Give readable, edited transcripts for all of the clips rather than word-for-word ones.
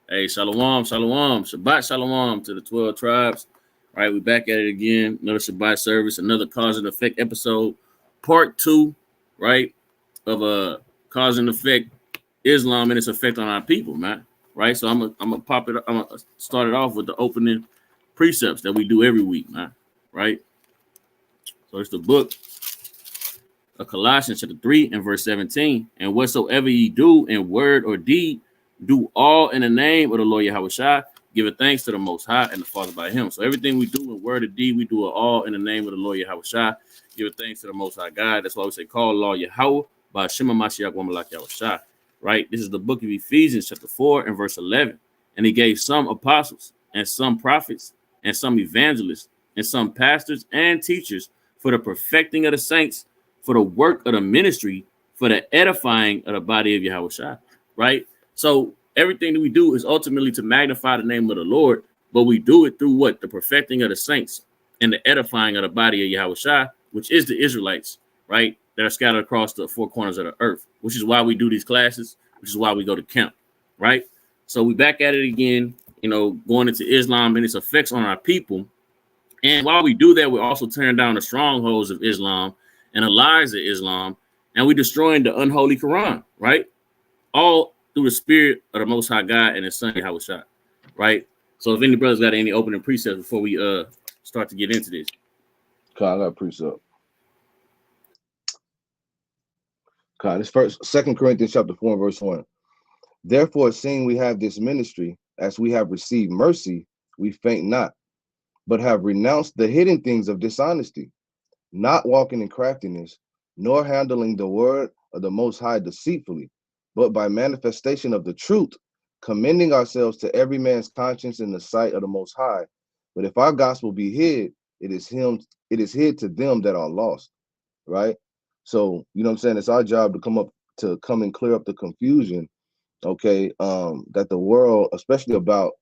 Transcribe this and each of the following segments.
Hey, shalom, shalom, Shabbat shalom to the 12 tribes. All right, we back at it again. Another Shabbat service, another cause and effect episode, part two, right, of cause and effect Islam and its effect on our people, man. Right. So I'm gonna pop it. I'm gonna start it off with the opening precepts that we do every week, man. Right. So it's the book of Colossians chapter 3 and verse 17. And whatsoever ye do in word or deed, do all in the name of the Lord Yahweh, giving thanks to the Most High and the Father by Him. So everything we do in word or deed, we do it all in the name of the Lord Yahweh, giving thanks to the Most High God. That's why we say, call Lord Yahweh by Shema Mashiach Wamalak Yahweh. Right? This is the book of Ephesians chapter 4 and verse 11. And He gave some apostles and some prophets and some evangelists and some pastors and teachers for the perfecting of the saints, for the work of the ministry, for the edifying of the body of Yahweh, right? So everything that we do is ultimately to magnify the name of the Lord, but we do it through what? The perfecting of the saints and the edifying of the body of Yahweh, which is the Israelites, right? That are scattered across the four corners of the earth, which is why we do these classes, which is why we go to camp, right? So we back at it again, going into Islam and its effects on our people. And while we do that, we're also tearing down the strongholds of Islam and the lies of Islam, and we're destroying the unholy Quran, right? All through the spirit of the Most High God and His Son, Yahweh, right? So if any brothers got any opening precepts before we start to get into this. Okay, I got a precept. Okay, this first, 2 Corinthians chapter 4 and verse 1. Therefore, seeing we have this ministry, as we have received mercy, we faint not, but have renounced the hidden things of dishonesty, not walking in craftiness, nor handling the word of the Most High deceitfully, but by manifestation of the truth, commending ourselves to every man's conscience in the sight of the Most High. But if our gospel be hid, it is hid to them that are lost, right? So, you know what I'm saying? It's our job to come and clear up the confusion, okay, that the world, especially about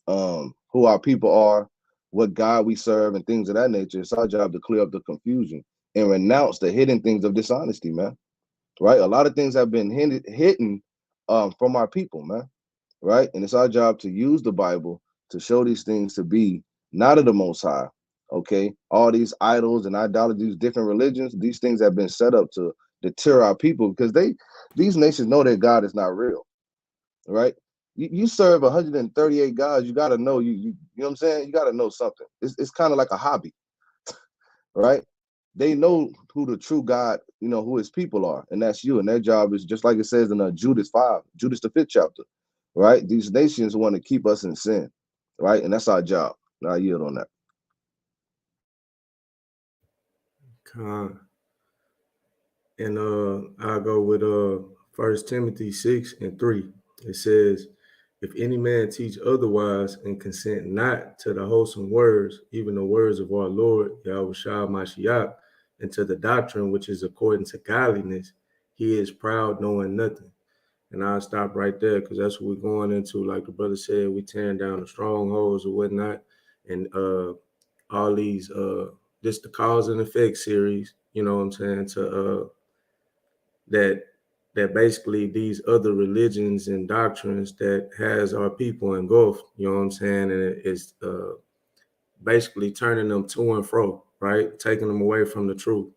who our people are, what God we serve, and things of that nature. It's our job to clear up the confusion and renounce the hidden things of dishonesty, man. Right? A lot of things have been hidden from our people, man. Right? And it's our job to use the Bible to show these things to be not of the Most High. Okay, all these idols and idolatries, different religions, these things have been set up to deter our people because these nations know that God is not real. Right? You serve 138 gods, you got to know, you know what I'm saying? You got to know something. It's kind of like a hobby, right? They know who the true God, who His people are, and that's you. And their job is just like it says in Judas 5, Judas the 5th chapter, right? These nations want to keep us in sin, right? And that's our job. And I yield on that. And I'll go with 1 Timothy 6 and 3. It says, if any man teach otherwise and consent not to the wholesome words, even the words of our Lord, Yahweh Mashiach, and to the doctrine which is according to godliness, he is proud, knowing nothing. And I'll stop right there because that's what we're going into. Like the brother said, we tearing down the strongholds or whatnot. And all these, just the cause and effect series, you know what I'm saying, to that basically these other religions and doctrines that has our people engulfed, you know what I'm saying? And it's basically turning them to and fro, right? Taking them away from the truth.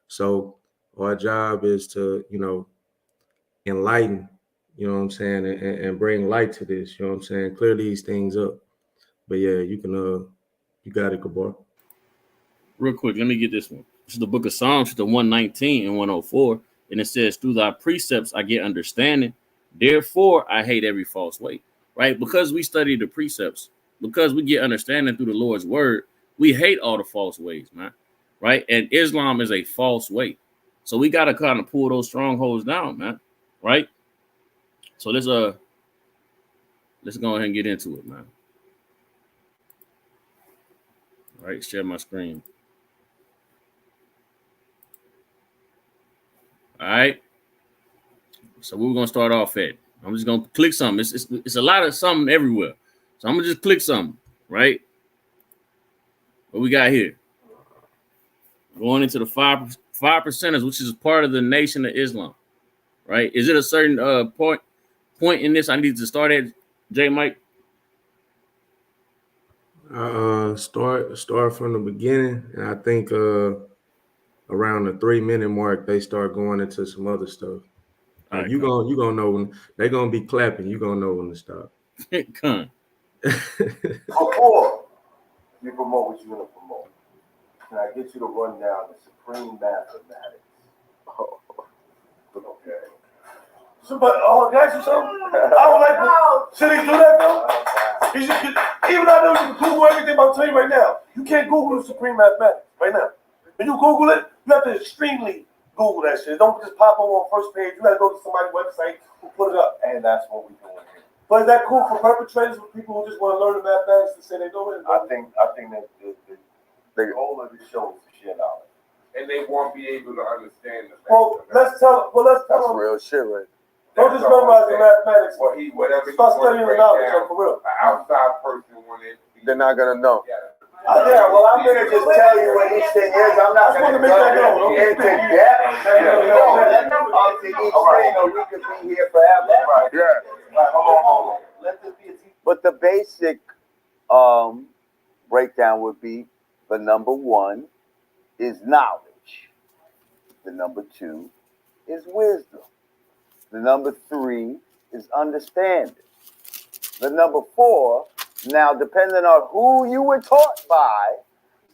So our job is to, enlighten, you know what I'm saying, and bring light to this, you know what I'm saying? Clear these things up. But yeah, you got it, Gabar. Real quick, let me get this one. This is the book of Psalms, the 119 and 104. And it says, through thy precepts I get understanding. Therefore, I hate every false way. Right? Because we study the precepts, because we get understanding through the Lord's word, we hate all the false ways, man. Right? And Islam is a false way. So we got to kind of pull those strongholds down, man. Right? So let's go ahead and get into it, man. All right, share my screen. All right. So we're gonna start off at. I'm just gonna click something. It's a lot of something everywhere. So I'm gonna just click something, right? What we got here? Going into the five percenters, which is part of the Nation of Islam, right? Is it a certain point in this I need to start at J Mike? Start from the beginning, and I think around the 3-minute mark they start going into some other stuff. All right, you gonna know when they gonna be clapping. You gonna know when to stop. Come. Before you promote what you're gonna promote, can I get you to run down the supreme mathematics? Oh, okay. So, but can I ask you something? I don't like. Should he do that though? Even though I know you can Google everything I'm telling you right now, you can't Google the supreme mathematics right now. When you Google it, you have to extremely Google that shit. Don't just pop up on first page. You gotta go to somebody's website who put it up, and that's what we're doing here. But is that cool for perpetrators, for people who just want to learn the mathematics to say they know it? I think that the whole of the show is sheer knowledge, and they won't be able to understand the math. Well, let's tell them. Real shit, right? Don't just memorize the mathematics. Whatever start studying the knowledge, for real. An outside person when they're not gonna know. Yeah, well, I'm gonna just tell you what each thing is. I'm not gonna go into depth of each thing, or we could be here forever. Right. Yeah. Right, hold on. Let this be a team. But the basic breakdown would be the number 1 is knowledge. The number 2 is wisdom. The number 3 is understanding. The number 4, now depending on who you were taught by,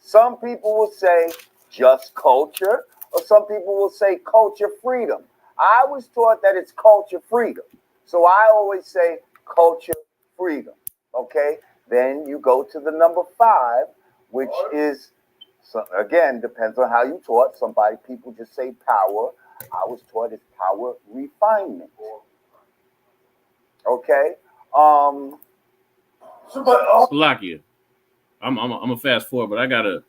some people will say just culture, or some people will say culture freedom. I was taught that it's culture freedom. So I always say culture freedom. Okay? Then you go to the number 5, which is, so again, depends on how you taught. People just say power. I was taught it's power refinement. Okay? Salakia. I'm a fast forward, but I gotta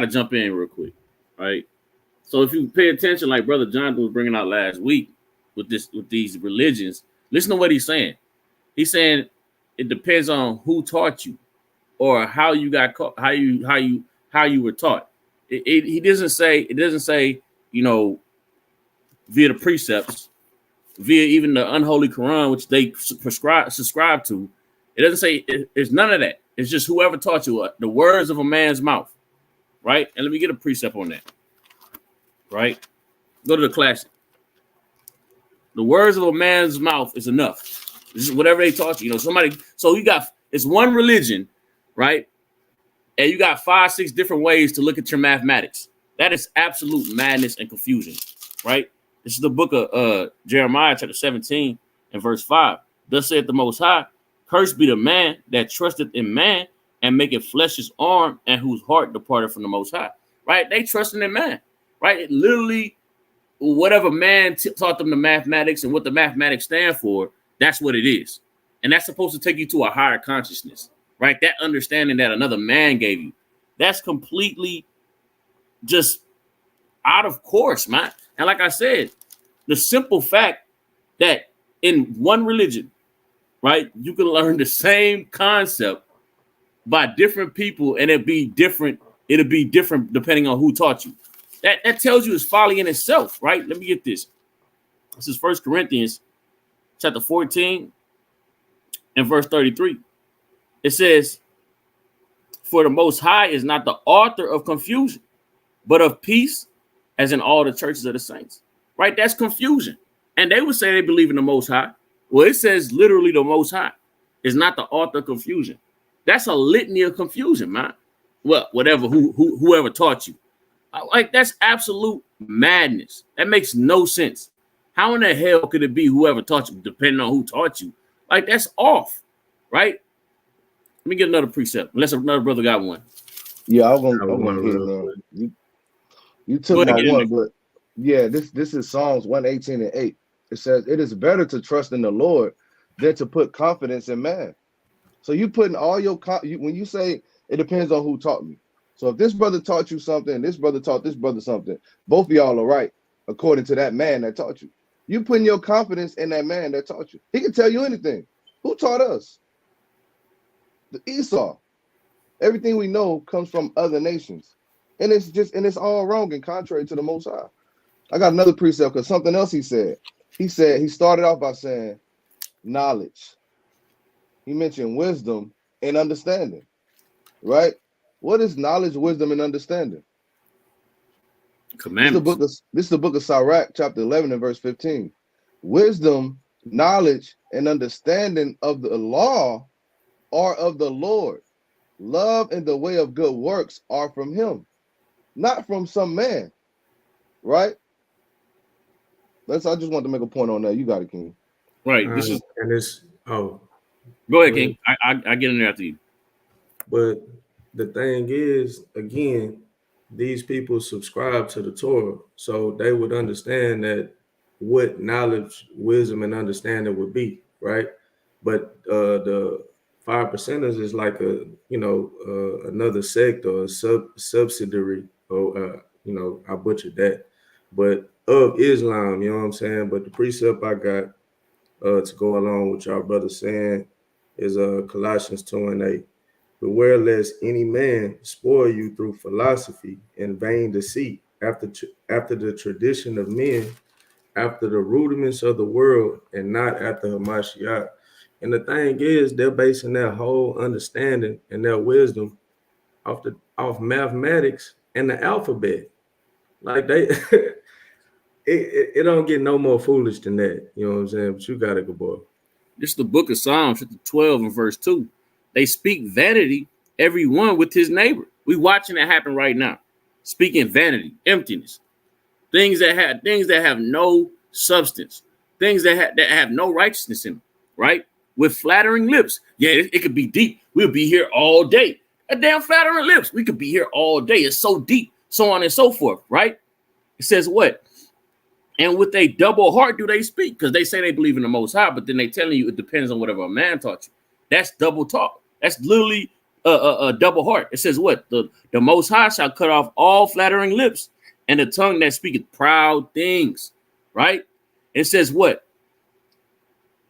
jump in real quick, right? So if you pay attention, like Brother Jonathan was bringing out last week with these religions, listen to what he's saying. He's saying it depends on who taught you, or how you got how you were taught. It doesn't say via the precepts, via even the unholy Quran, which they subscribe to. It doesn't say it's none of that. It's just whoever taught you the words of a man's mouth, right? And let me get a precept on that, right? Go to the classic. The words of a man's mouth is enough. This is whatever they taught you. Somebody. So it's one religion, right? And you got 5, 6 different ways to look at your mathematics. That is absolute madness and confusion, right? This is the book of Jeremiah, chapter 17 and verse 5. Thus saith the Most High, cursed be the man that trusteth in man and maketh flesh his arm, and whose heart departed from the Most High. Right? They trusting in man. Right? It literally, whatever man taught them the mathematics and what the mathematics stand for, that's what it is. And that's supposed to take you to a higher consciousness. Right? That understanding that another man gave you. That's completely just out of course, man. And like I said, the simple fact that in one religion, right, you can learn the same concept by different people, and it'll be different depending on who taught you. That tells you it's folly in itself, right? Let me get this. This is 1 Corinthians chapter 14 and verse 33. It says, for the Most High is not the author of confusion, but of peace, as in all the churches of the saints. Right? That's confusion. And they would say they believe in the Most High. Well, it says literally the Most High is not the author of confusion. That's a litany of confusion, man. Well, whatever, whoever taught you. Like, that's absolute madness. That makes no sense. How in the hell could it be whoever taught you, depending on who taught you? Like, that's off, right? Let me get another precept, unless another brother got one. Yeah, I'm gonna hit it. You took my one, but yeah, this is Psalms 118 and 8. It says, it is better to trust in the Lord than to put confidence in man. So you putting all your when you say it depends on who taught me. So if this brother taught you something, this brother taught this brother something, both of y'all are right according to that man that taught you. You putting your confidence in that man that taught you. He can tell you anything. Who taught us? The Esau. Everything we know comes from other nations. And it's all wrong and contrary to the Most High. I got another precept because something else he said. He started off by saying knowledge. he mentioned wisdom and understanding, right? What is knowledge, wisdom, and understanding? Commandments. This is the book of Sirach, chapter 11 and verse 15. Wisdom, knowledge, and understanding of the law are of the Lord. Love and the way of good works are from him, not from some man, right? I just want to make a point on that. You got it, King. Right. This is. And it's Go go ahead, ahead. King. I get in there after you. But the thing is, again, these people subscribe to the Torah, so they would understand that what knowledge, wisdom, and understanding would be, right? But the 5%ers is like another sect or a subsidiary, or I butchered that, but of Islam, you know what I'm saying? But the precept I got to go along with y'all brother saying is Colossians 2:8. Beware lest any man spoil you through philosophy and vain deceit, after the tradition of men, after the rudiments of the world, and not after Hamashiach. And the thing is, they're basing their whole understanding and their wisdom off mathematics and the alphabet. Like they, it don't get no more foolish than that. You know what I'm saying? But you got it, good boy. This is the book of Psalms, chapter 12 and verse 2. They speak vanity, every one with his neighbor. We watching it happen right now. Speaking vanity, emptiness, things that have no substance, things that have no righteousness in them, right? With flattering lips. Yeah, it could be deep. We'll be here all day. A damn flattering lips. We could be here all day. It's so deep, so on and so forth, right? It says what? And with a double heart do they speak, because they say they believe in the Most High, but then they telling you it depends on whatever a man taught you. That's double talk. That's literally a double heart. It says what? The Most High shall cut off all flattering lips and the tongue that speaketh proud things, right? It says what?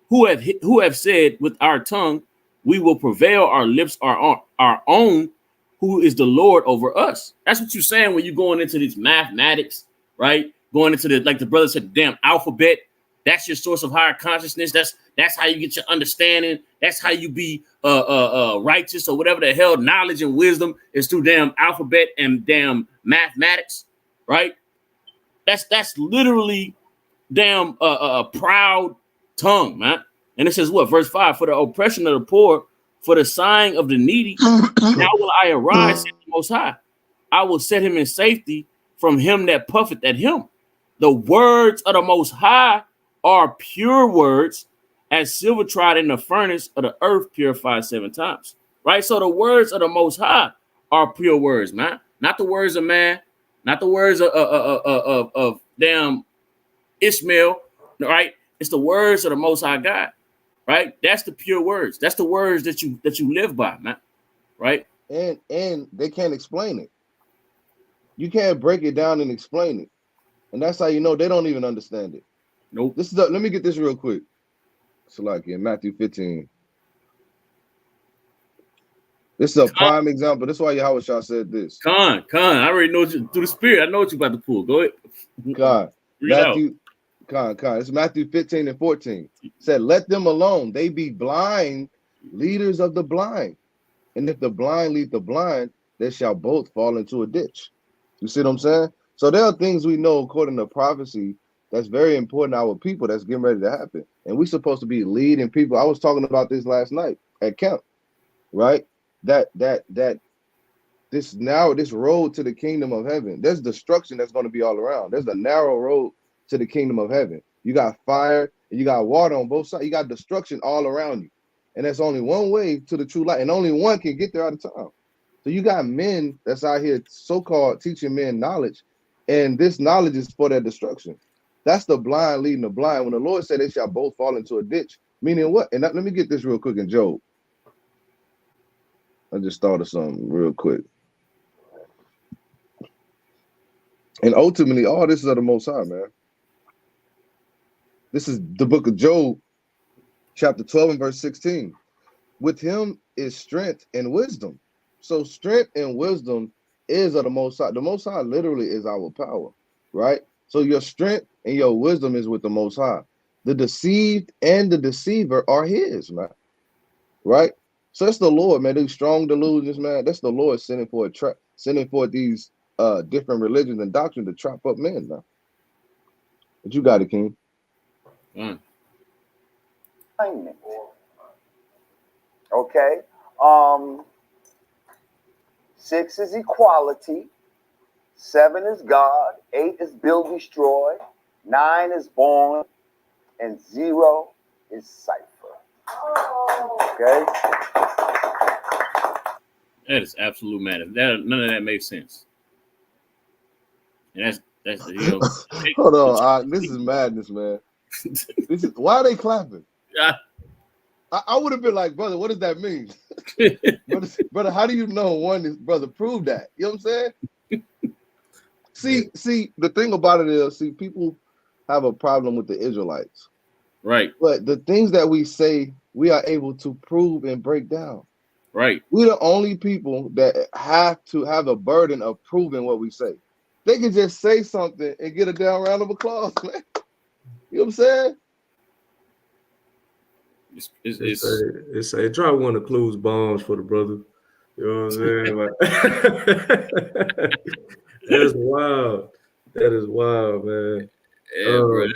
Who have said with our tongue, we will prevail, our lips are our own, who is the Lord over us. That's what you're saying when you're going into these mathematics, right? Going into the, like the brother said, the damn alphabet. That's your source of higher consciousness. That's how you get your understanding. That's how you be righteous, or whatever the hell. Knowledge and wisdom is through damn alphabet and damn mathematics, right? That's literally damn proud tongue, man. And it says what? Verse 5, for the oppression of the poor, for the sighing of the needy, now will I arise, said the Most High. I will set him in safety from him that puffeth at him. The words of the Most High are pure words, as silver tried in the furnace of the earth purified 7 times. Right? So the words of the Most High are pure words, man. Not the words of man, not the words of damn Ishmael, right? It's the words of the Most High God, right? That's the pure words. That's the words that you live by, man, right? And they can't explain it. You can't break it down and explain it. And that's how you know they don't even understand it. Nope. Let me get this real quick. So like in Matthew 15. This is a prime example. That's why Yahweh Shah said this. Con, I already know you through the spirit. I know what you're about to pull. Go ahead. God. Matthew, it's Matthew 15 and 14. It said, let them alone. They be blind, leaders of the blind. And if the blind lead the blind, they shall both fall into a ditch. You see what I'm saying? So there are things we know according to prophecy that's very important to our people that's getting ready to happen. And we're supposed to be leading people. I was talking about this last night at camp, right? That this road to the kingdom of heaven, there's destruction that's going to be all around. There's a narrow road to the kingdom of heaven. You got fire and you got water on both sides. You got destruction all around you. And there's only one way to the true light, and only one can get there at a time. So you got men that's out here so-called teaching men knowledge, and this knowledge is for their destruction. That's the blind leading the blind. When the Lord said they shall both fall into a ditch, meaning what? And let me get this real quick in Job. I just thought of something real quick. And ultimately, all this is of the Most High, man. This is the book of Job, chapter 12 and verse 16. With him is strength and wisdom. So strength and wisdom is of the Most High. The Most High literally is our power, right? So your strength and your wisdom is with the Most High. The deceived and the deceiver are his, man. right? So that's the Lord, man. These strong delusions, man. That's the Lord sending for these different religions and doctrines to trap up men, man. But you got it, King. Okay. 6 is equality. 7 is God. 8 is build, destroy. 9 is born. And 0 is cipher. Okay. That is absolute madness. None of that makes sense. And that's you know. Hold on, this is madness, man. This is why are they clapping? I would have been like, brother, what does that mean? brother, how do you know one is brother? Prove that. You know what I'm saying? See, the thing about it is, people have a problem with the Israelites. Right. But the things that we say, we are able to prove and break down. Right. We're the only people that have to have the burden of proving what we say. They can just say something and get a down round of applause, man. You know what I'm saying? It's try one of Clue's bombs for the brother. You know what I'm saying? Like, that's wild. That is wild, man. Yeah, bro.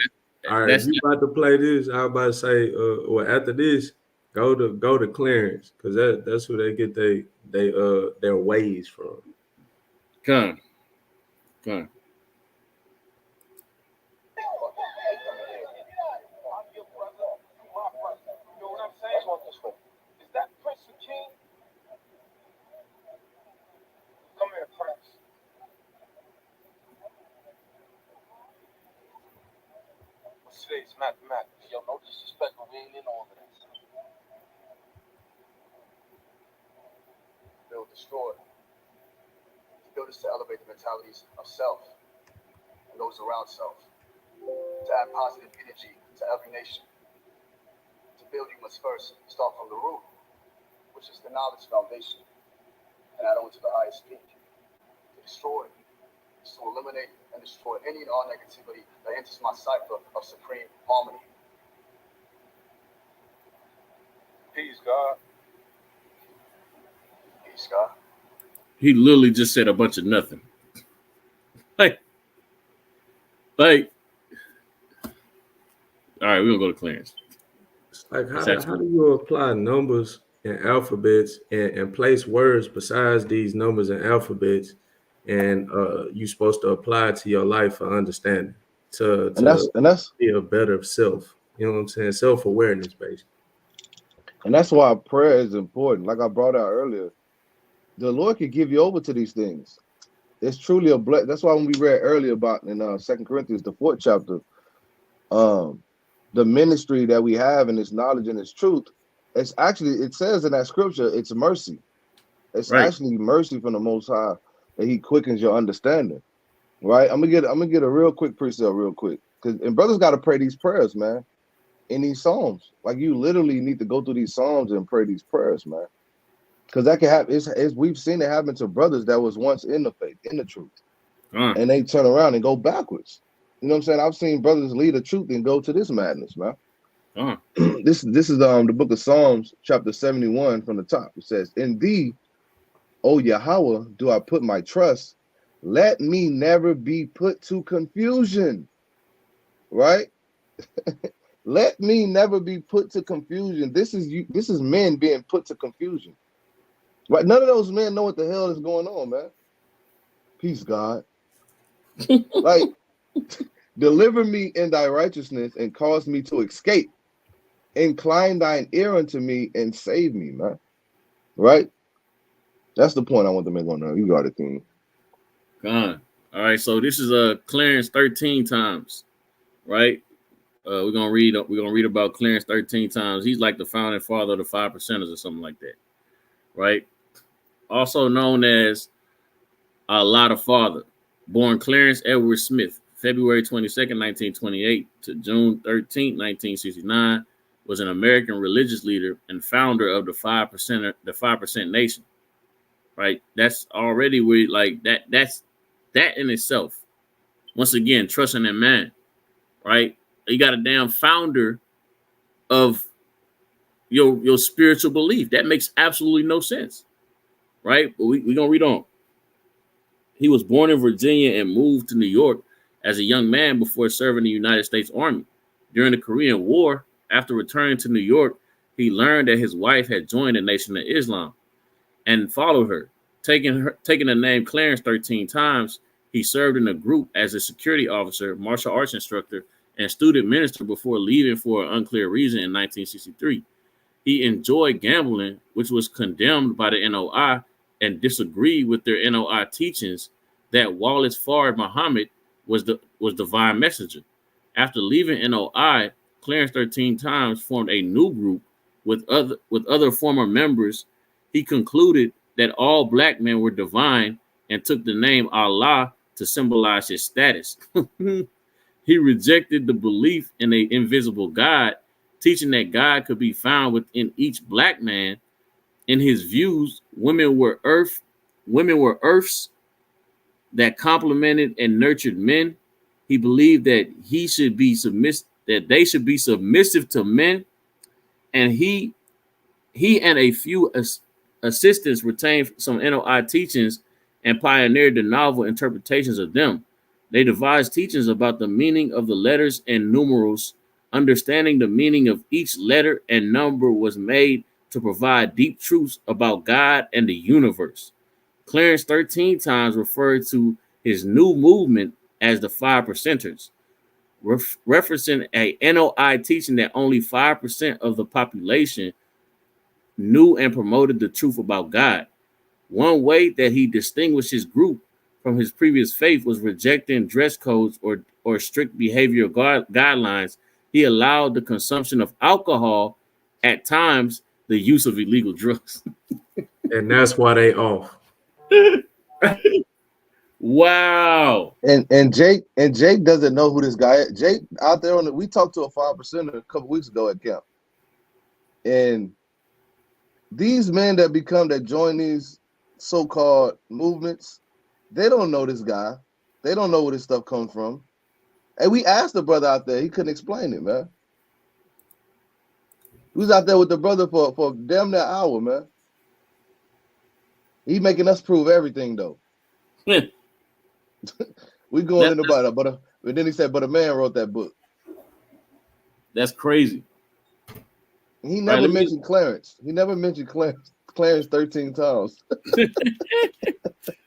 All right, if you about to play this, I was about to say, well, after this, go to clearance, because that's who they get their ways from. Come. Today's mathematics. Yo, no disrespect, but we ain't in all of this. Build, destroy. To build is to elevate the mentalities of self and those around self. To add positive energy to every nation. To build, you must first start from the root, which is the knowledge foundation, and add on to the highest peak. To destroy is to eliminate and destroy any and all negativity that enters my cipher of supreme harmony. Peace, God. Peace, God. He literally just said a bunch of nothing. Like, all right, we're gonna go to clearance. Like, how do you apply numbers and alphabets and place words besides these numbers and alphabets, and you're supposed to apply it to your life for understanding to be a better self. You know what I'm saying? Self-awareness, basically. And that's why prayer is important. Like I brought out earlier, the Lord can give you over to these things. It's truly a blessing. That's why when we read earlier about in 2 Corinthians, the 4th chapter, the ministry that we have in this knowledge and this truth, it's actually, it says in that scripture, it's mercy. It's actually mercy from the Most High that He quickens your understanding. Right? I'm gonna get a real quick precept real quick. And brothers got to pray these prayers, man, in these Psalms. Like, you literally need to go through these Psalms and pray these prayers, man. Because that can happen. We've seen it happen to brothers that was once in the faith, in the truth. And they turn around and go backwards. You know what I'm saying? I've seen brothers lead the truth and go to this madness, man. This is the book of Psalms, chapter 71 from the top. It says, "In thee, O Yahweh, do I put my trust. Let me never be put to confusion." Right? Let me never be put to confusion. This is men being put to confusion. Right? None of those men know what the hell is going on, man. Peace, God. Like, deliver me in thy righteousness and cause me to escape. Incline thine ear unto me and save me, man. Right? That's the point I want to make on that. You got it, King. All right, so this is Clarence 13 times, right? We're gonna read about Clarence 13 times. He's like the founding father of the 5%ers or something like that, right? Also known as Allah the Father, born Clarence Edward Smith, February 22nd, 1928 to June 13th, 1969, was an American religious leader and founder of the 5% Nation. Right? That's already where that's that in itself. Once again, trusting in man, right? You got a damn founder of, your spiritual belief. That makes absolutely no sense, right? But we're gonna read on. He was born in Virginia and moved to New York as a young man before serving in the United States Army. During the Korean War, after returning to New York, he learned that his wife had joined the Nation of Islam and followed her. Taking the name Clarence 13 times, he served in a group as a security officer, martial arts instructor, and student minister before leaving for an unclear reason in 1963. He enjoyed gambling, which was condemned by the NOI, and disagreed with their NOI teachings that Wallace Fard Muhammad was divine messenger. After leaving NOI, Clarence 13 times formed a new group with other former members. He concluded that all black men were divine and took the name Allah to symbolize his status. He rejected the belief in an invisible God, teaching that God could be found within each black man. In his views, women were earths that complemented and nurtured men. He believed that they should be submissive to men, and he and a few assistants retained some NOI teachings and pioneered the novel interpretations of them. They devised teachings about the meaning of the letters and numerals. Understanding the meaning of each letter and number was made to provide deep truths about God and the universe. Clarence 13 times referred to his new movement as the 5%ers, referencing a NOI teaching that only 5% of the population knew and promoted the truth about God. One way that he distinguished his group from his previous faith was rejecting dress codes or strict behavioral guidelines. He allowed the consumption of alcohol, at times the use of illegal drugs. And that's why they off. Wow. And Jake doesn't know who this guy is. Jake out there we talked to a 5%er a couple weeks ago at camp. And these men that join these so-called movements, they don't know this guy. They don't know where this stuff comes from. And we asked the brother out there, he couldn't explain it, man. He was out there with the brother for damn near an hour, man. He making us prove everything, though. We going in about it, but then he said, but a man wrote that book. That's crazy. He never mentioned Clarence. He never mentioned Clarence 13 times. Let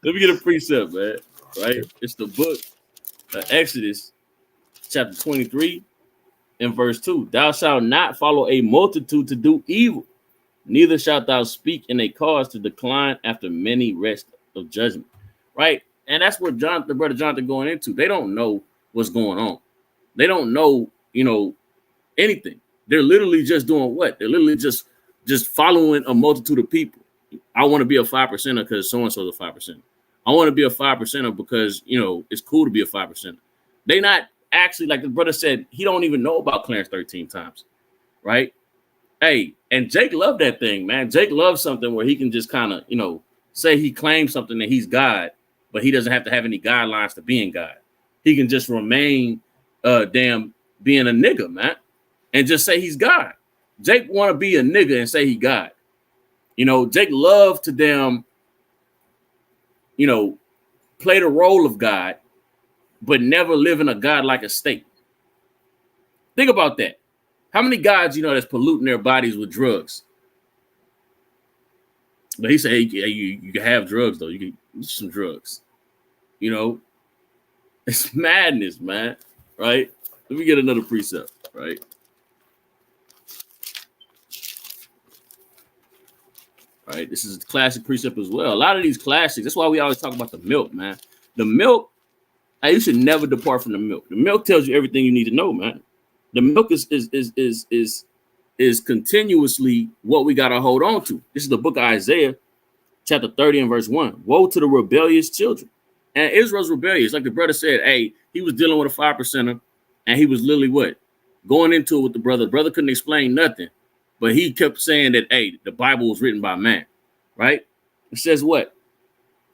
me get a precept, man. Right? It's the book of Exodus, chapter 23, and verse 2. Thou shalt not follow a multitude to do evil, neither shalt thou speak in a cause to decline after many rest of judgment. Right? And that's what the brother Jonathan going into. They don't know what's going on. They don't know, anything. They're literally just doing what? They're literally just following a multitude of people. I want to be a 5%er because so-and-so's a 5%. I want to be a 5%er because, it's cool to be a 5%er. They not actually, like the brother said, he don't even know about Clarence 13 times, right? Hey, and Jake loved that thing, man. Jake loves something where he can just kind of, say he claims something that he's God, but he doesn't have to have any guidelines to being God. He can just remain being a nigga, man, and just say he's God. Jake want to be a nigga and say he God. Jake love to play the role of God, but never live in a God-like a state. Think about that. How many gods that's polluting their bodies with drugs? But he said, hey, you can have drugs, though. You can use some drugs. It's madness, man. Right? Let me get another precept, right? Right, this is a classic precept as well. A lot of these classics, that's why we always talk about the milk, man. The milk, you should never depart from the milk. The milk tells you everything you need to know, man. The milk is continuously what we got to hold on to. This is the book of Isaiah, chapter 30 and verse 1. Woe to the rebellious children. And Israel's rebellious. Like the brother said, hey, he was dealing with a 5%er, and he was literally what? Going into it with the brother. The brother couldn't explain nothing. But he kept saying that, hey, the Bible was written by man, right? It says what?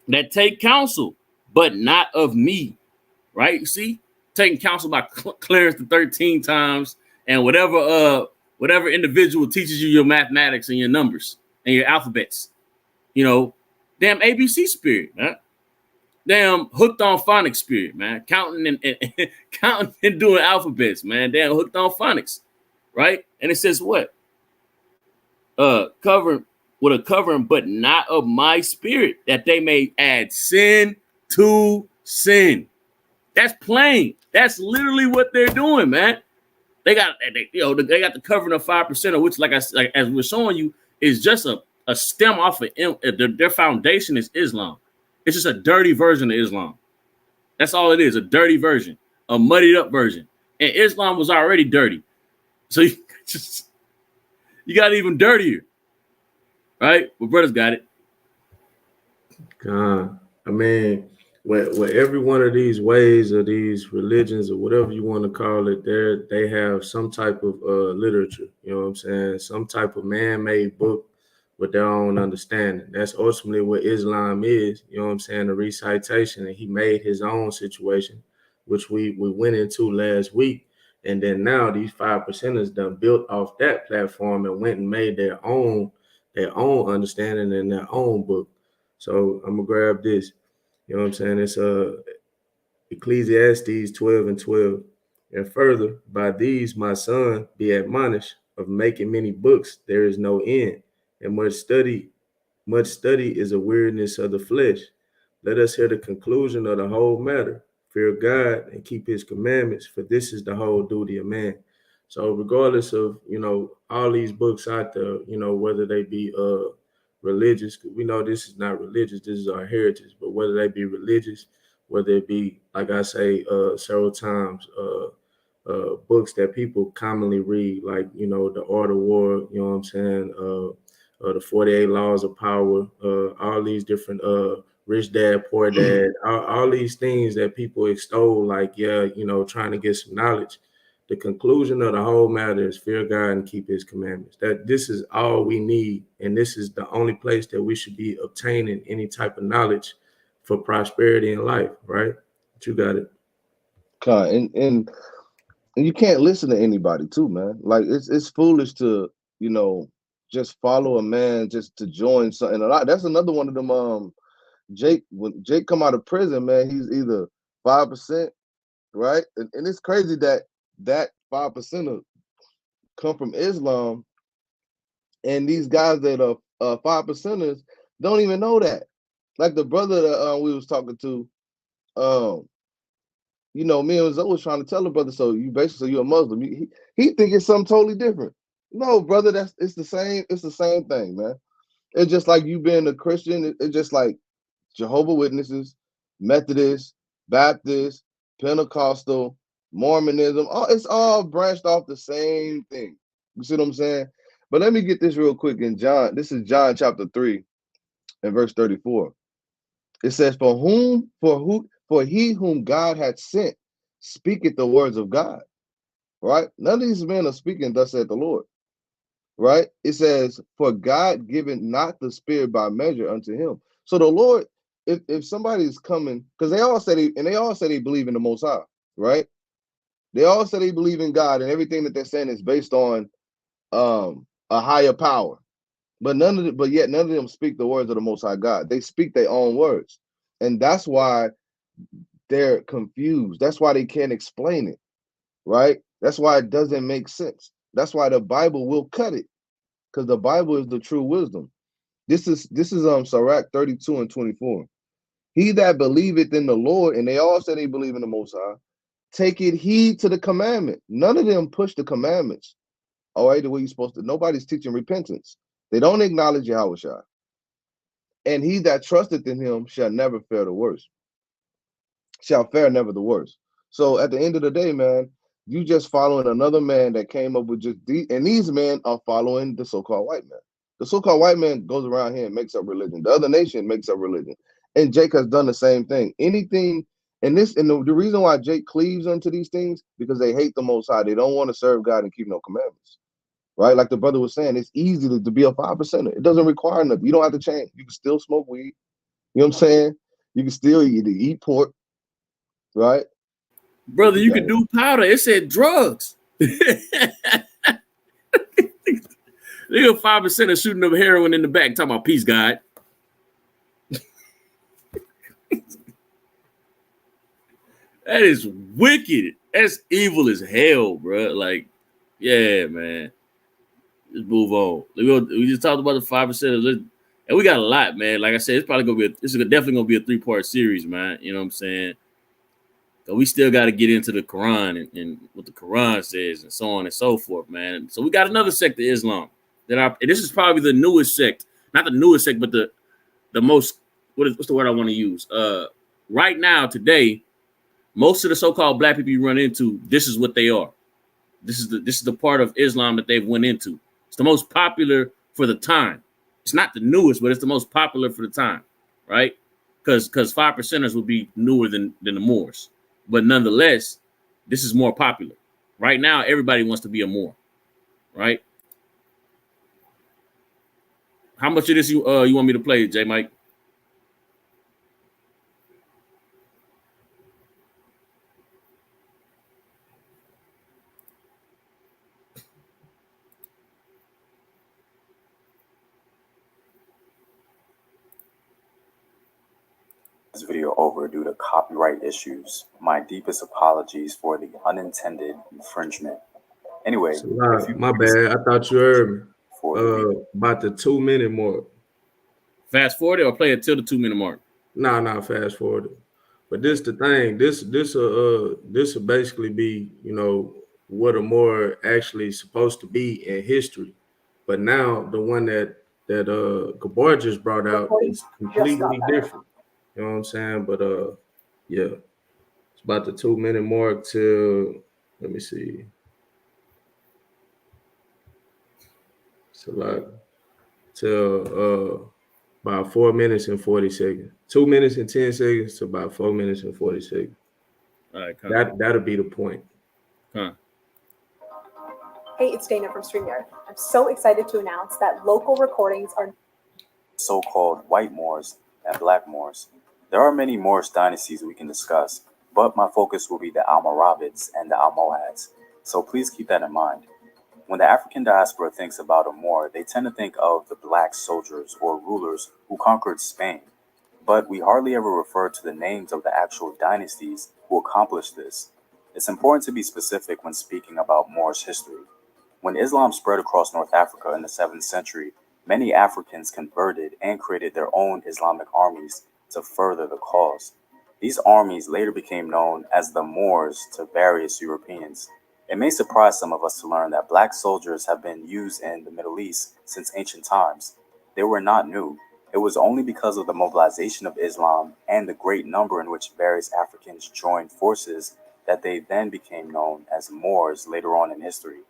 That take counsel, but not of me, right? You see? Taking counsel by Clarence the 13 times and whatever whatever individual teaches you your mathematics and your numbers and your alphabets. You know, damn ABC spirit, man. Damn hooked on phonics spirit, man. Counting and counting and doing alphabets, man. Damn hooked on phonics, right? And it says what? Covering with a covering, but not of my spirit, that they may add sin to sin. That's plain. That's literally what they're doing, man. They got the covering of 5%, which, like as we're showing you, is just a stem off of their foundation is Islam. It's just a dirty version of Islam. That's all it is, a dirty version, a muddied up version. And Islam was already dirty. So you got even dirtier. Right? Well, brothers got it. I mean, with every one of these ways or these religions or whatever you want to call it, they have some type of literature, you know what I'm saying? Some type of man-made book with their own understanding. That's ultimately what Islam is, you know what I'm saying? A recitation, and he made his own situation, which we went into last week. And then now these 5%ers done built off that platform and went and made their own understanding in their own book. So I'm gonna grab this. You know what I'm saying? It's Ecclesiastes 12:12. And further, by these my son be admonished, of making many books there is no end, and much study is a weariness of the flesh. Let us hear the conclusion of the whole matter. Fear God and keep his commandments, for this is the whole duty of man. So regardless of, all these books out there, whether they be religious, because we know this is not religious, this is our heritage, but whether they be religious, whether it be, like I say several times, books that people commonly read, like, The Art of War, you know what I'm saying, the 48 Laws of Power, all these different Rich Dad, Poor Dad, all these things that people extol, like, trying to get some knowledge. The conclusion of the whole matter is fear God and keep his commandments. That this is all we need, and this is the only place that we should be obtaining any type of knowledge for prosperity in life, right? But you got it. And you can't listen to anybody too, man. Like it's foolish to, just follow a man just to join something. That's another one of them. Jake, when Jake come out of prison, man, he's either 5%, right? And it's crazy that 5% come from Islam, and these guys that are 5%ers don't even know that. Like the brother that we was talking to, me and Zoe was trying to tell the brother, so you're a Muslim. He think it's something totally different. No, brother, it's the same thing, man. It's just like you being a Christian. It's just like Jehovah's Witnesses, Methodist, Baptist, Pentecostal, Mormonism. It's all branched off the same thing. You see what I'm saying? But let me get this real quick in John. This is John chapter 3 and verse 34. It says, For he whom God hath sent speaketh the words of God. Right? None of these men are speaking, thus saith the Lord. Right? It says, for God giveth not the spirit by measure unto him. So the Lord, if somebody is coming, because they all say they believe in the Most High, right? They all say they believe in God, and everything that they're saying is based on a higher power. But yet none of them speak the words of the Most High God. They speak their own words, and that's why they're confused. That's why they can't explain it, right? That's why it doesn't make sense. That's why the Bible will cut it, because the Bible is the true wisdom. This is Sirach 32:24. He that believeth in the Lord, and they all say they believe in the Most High, taketh heed to the commandment. None of them push the commandments. All right, the way you're supposed to. Nobody's teaching repentance. They don't acknowledge Yahushua. And he that trusteth in him shall never fare the worst. Shall fare never the worst. So at the end of the day, man, you just following another man that came up with just and these men are following the so-called white man. The so-called white man goes around here and makes up religion. The other nation makes up religion. And Jake has done the same thing. Anything, and the reason why Jake cleaves unto these things, because they hate the Most High. They don't want to serve God and keep no commandments. Right? Like the brother was saying, it's easy to be a 5%er. It doesn't require nothing. You don't have to change. You can still smoke weed. You know what I'm saying? You can still eat pork. Right? Brother, you could do powder. It said drugs. Nigga 5% of shooting up heroin in the back, talking about peace, God. That is wicked. That's evil as hell, bro. Like, yeah, man. Let's move on. We just talked about the 5%, and we got a lot, man. Like I said, it's probably gonna be this is definitely gonna be a 3-part series, man. You know what I'm saying? But we still got to get into the Quran and what the Quran says, and so on and so forth, man. So we got another sect of Islam and this is probably the newest sect, not the newest sect, but the most what's the word I want to use? Right now, today, most of the so-called black people you run into, this is what they are. This is the part of Islam that they've went into. It's the most popular for the time. It's not the newest, but it's the most popular for the time, right? Because 5%ers would be newer than the Moors, but nonetheless, this is more popular. Right now, everybody wants to be a Moor, right? How much of this you want me to play, J Mike? This video over due to copyright issues. My deepest apologies for the unintended infringement. Anyway, my bad. I thought you heard me. About the 2-minute mark. Fast forward it or play it till the 2-minute mark? Nah, fast forward it. But this the thing. This will basically be, you know, what a more actually supposed to be in history. But now the one that Gabar just brought out is completely different. You know what I'm saying? But yeah, it's about the 2-minute mark till, let me see. It's a lot till about 4 minutes and 40 seconds. 2 minutes and 10 seconds to about 4 minutes and 40 seconds. All right, that'll be the point. Huh. Hey, it's Dana from StreamYard. I'm so excited to announce that local recordings are so-called white Moors and black Moors. There are many Moorish dynasties we can discuss, but my focus will be the Almoravids and the Almohads. So please keep that in mind. When the African diaspora thinks about a Moor, they tend to think of the black soldiers or rulers who conquered Spain. But we hardly ever refer to the names of the actual dynasties who accomplished this. It's important to be specific when speaking about Moorish history. When Islam spread across North Africa in the 7th century, many Africans converted and created their own Islamic armies to further the cause. These armies later became known as the Moors to various Europeans. It may surprise some of us to learn that black soldiers have been used in the Middle East since ancient times. They were not new. It was only because of the mobilization of Islam and the great number in which various Africans joined forces that they then became known as Moors later on in history.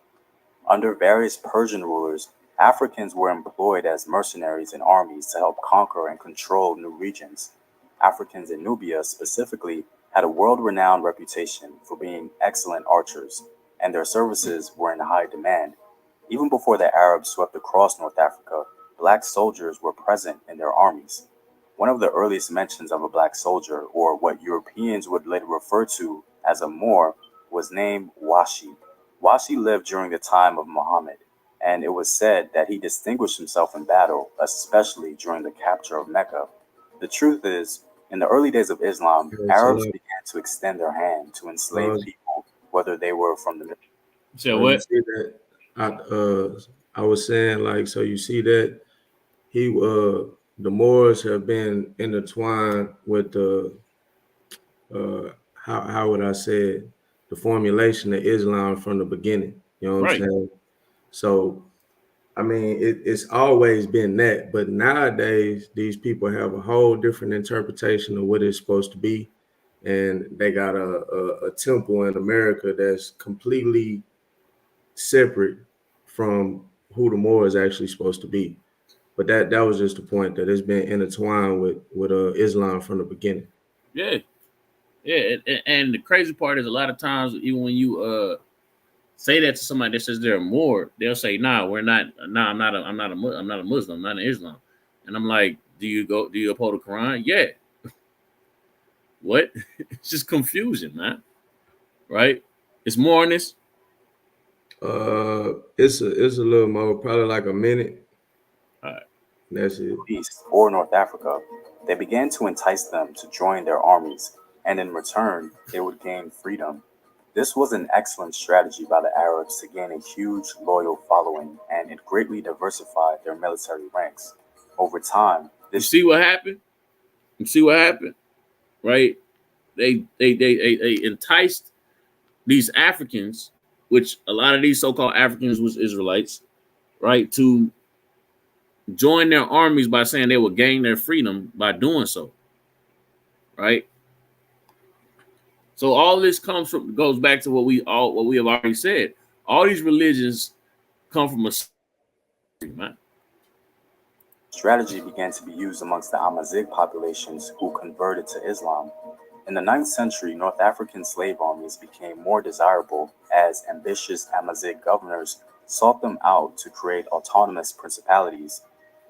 Under various Persian rulers, Africans were employed as mercenaries in armies to help conquer and control new regions. Africans in Nubia specifically had a world-renowned reputation for being excellent archers, and their services were in high demand. Even before the Arabs swept across North Africa, black soldiers were present in their armies. One of the earliest mentions of a black soldier, or what Europeans would later refer to as a Moor, was named Washi. Washi lived during the time of Muhammad, and it was said that he distinguished himself in battle, especially during the capture of Mecca. The truth is, in the early days of Islam, Arabs began to extend their hand to enslave people, whether they were from the Middle East. So what? You see that? I was saying, like, so you see that the Moors have been intertwined with the how would I say it? The formulation of Islam from the beginning. You know what I'm saying? So, I mean, it's always been that, but nowadays these people have a whole different interpretation of what it's supposed to be, and they got a temple in America that's completely separate from who the Moor is actually supposed to be. But that was just the point, that it's been intertwined with Islam from the beginning. Yeah. And the crazy part is a lot of times, even when you say that to somebody that says they're Moor, they'll say, "Nah, we're not. Nah, I'm not a Muslim. I'm not an Islam." And I'm like, "Do you uphold the Quran?" Yeah. What? It's just confusion, man. Right? It's more on this. It's a little more, probably like a minute. All right. That's it. East or North Africa, they began to entice them to join their armies, and in return, they would gain freedom. This was an excellent strategy by the Arabs to gain a huge loyal following, and it greatly diversified their military ranks. Over time, You this see what happened? You see what happened? Right? They enticed these Africans, which a lot of these so-called Africans was Israelites, right, to join their armies by saying they would gain their freedom by doing so. Right? So all this goes back to what we have already said. All these religions come from a man. strategy began to be used amongst the Amazigh populations who converted to Islam. In the 9th century, North African slave armies became more desirable as ambitious Amazigh governors sought them out to create autonomous principalities.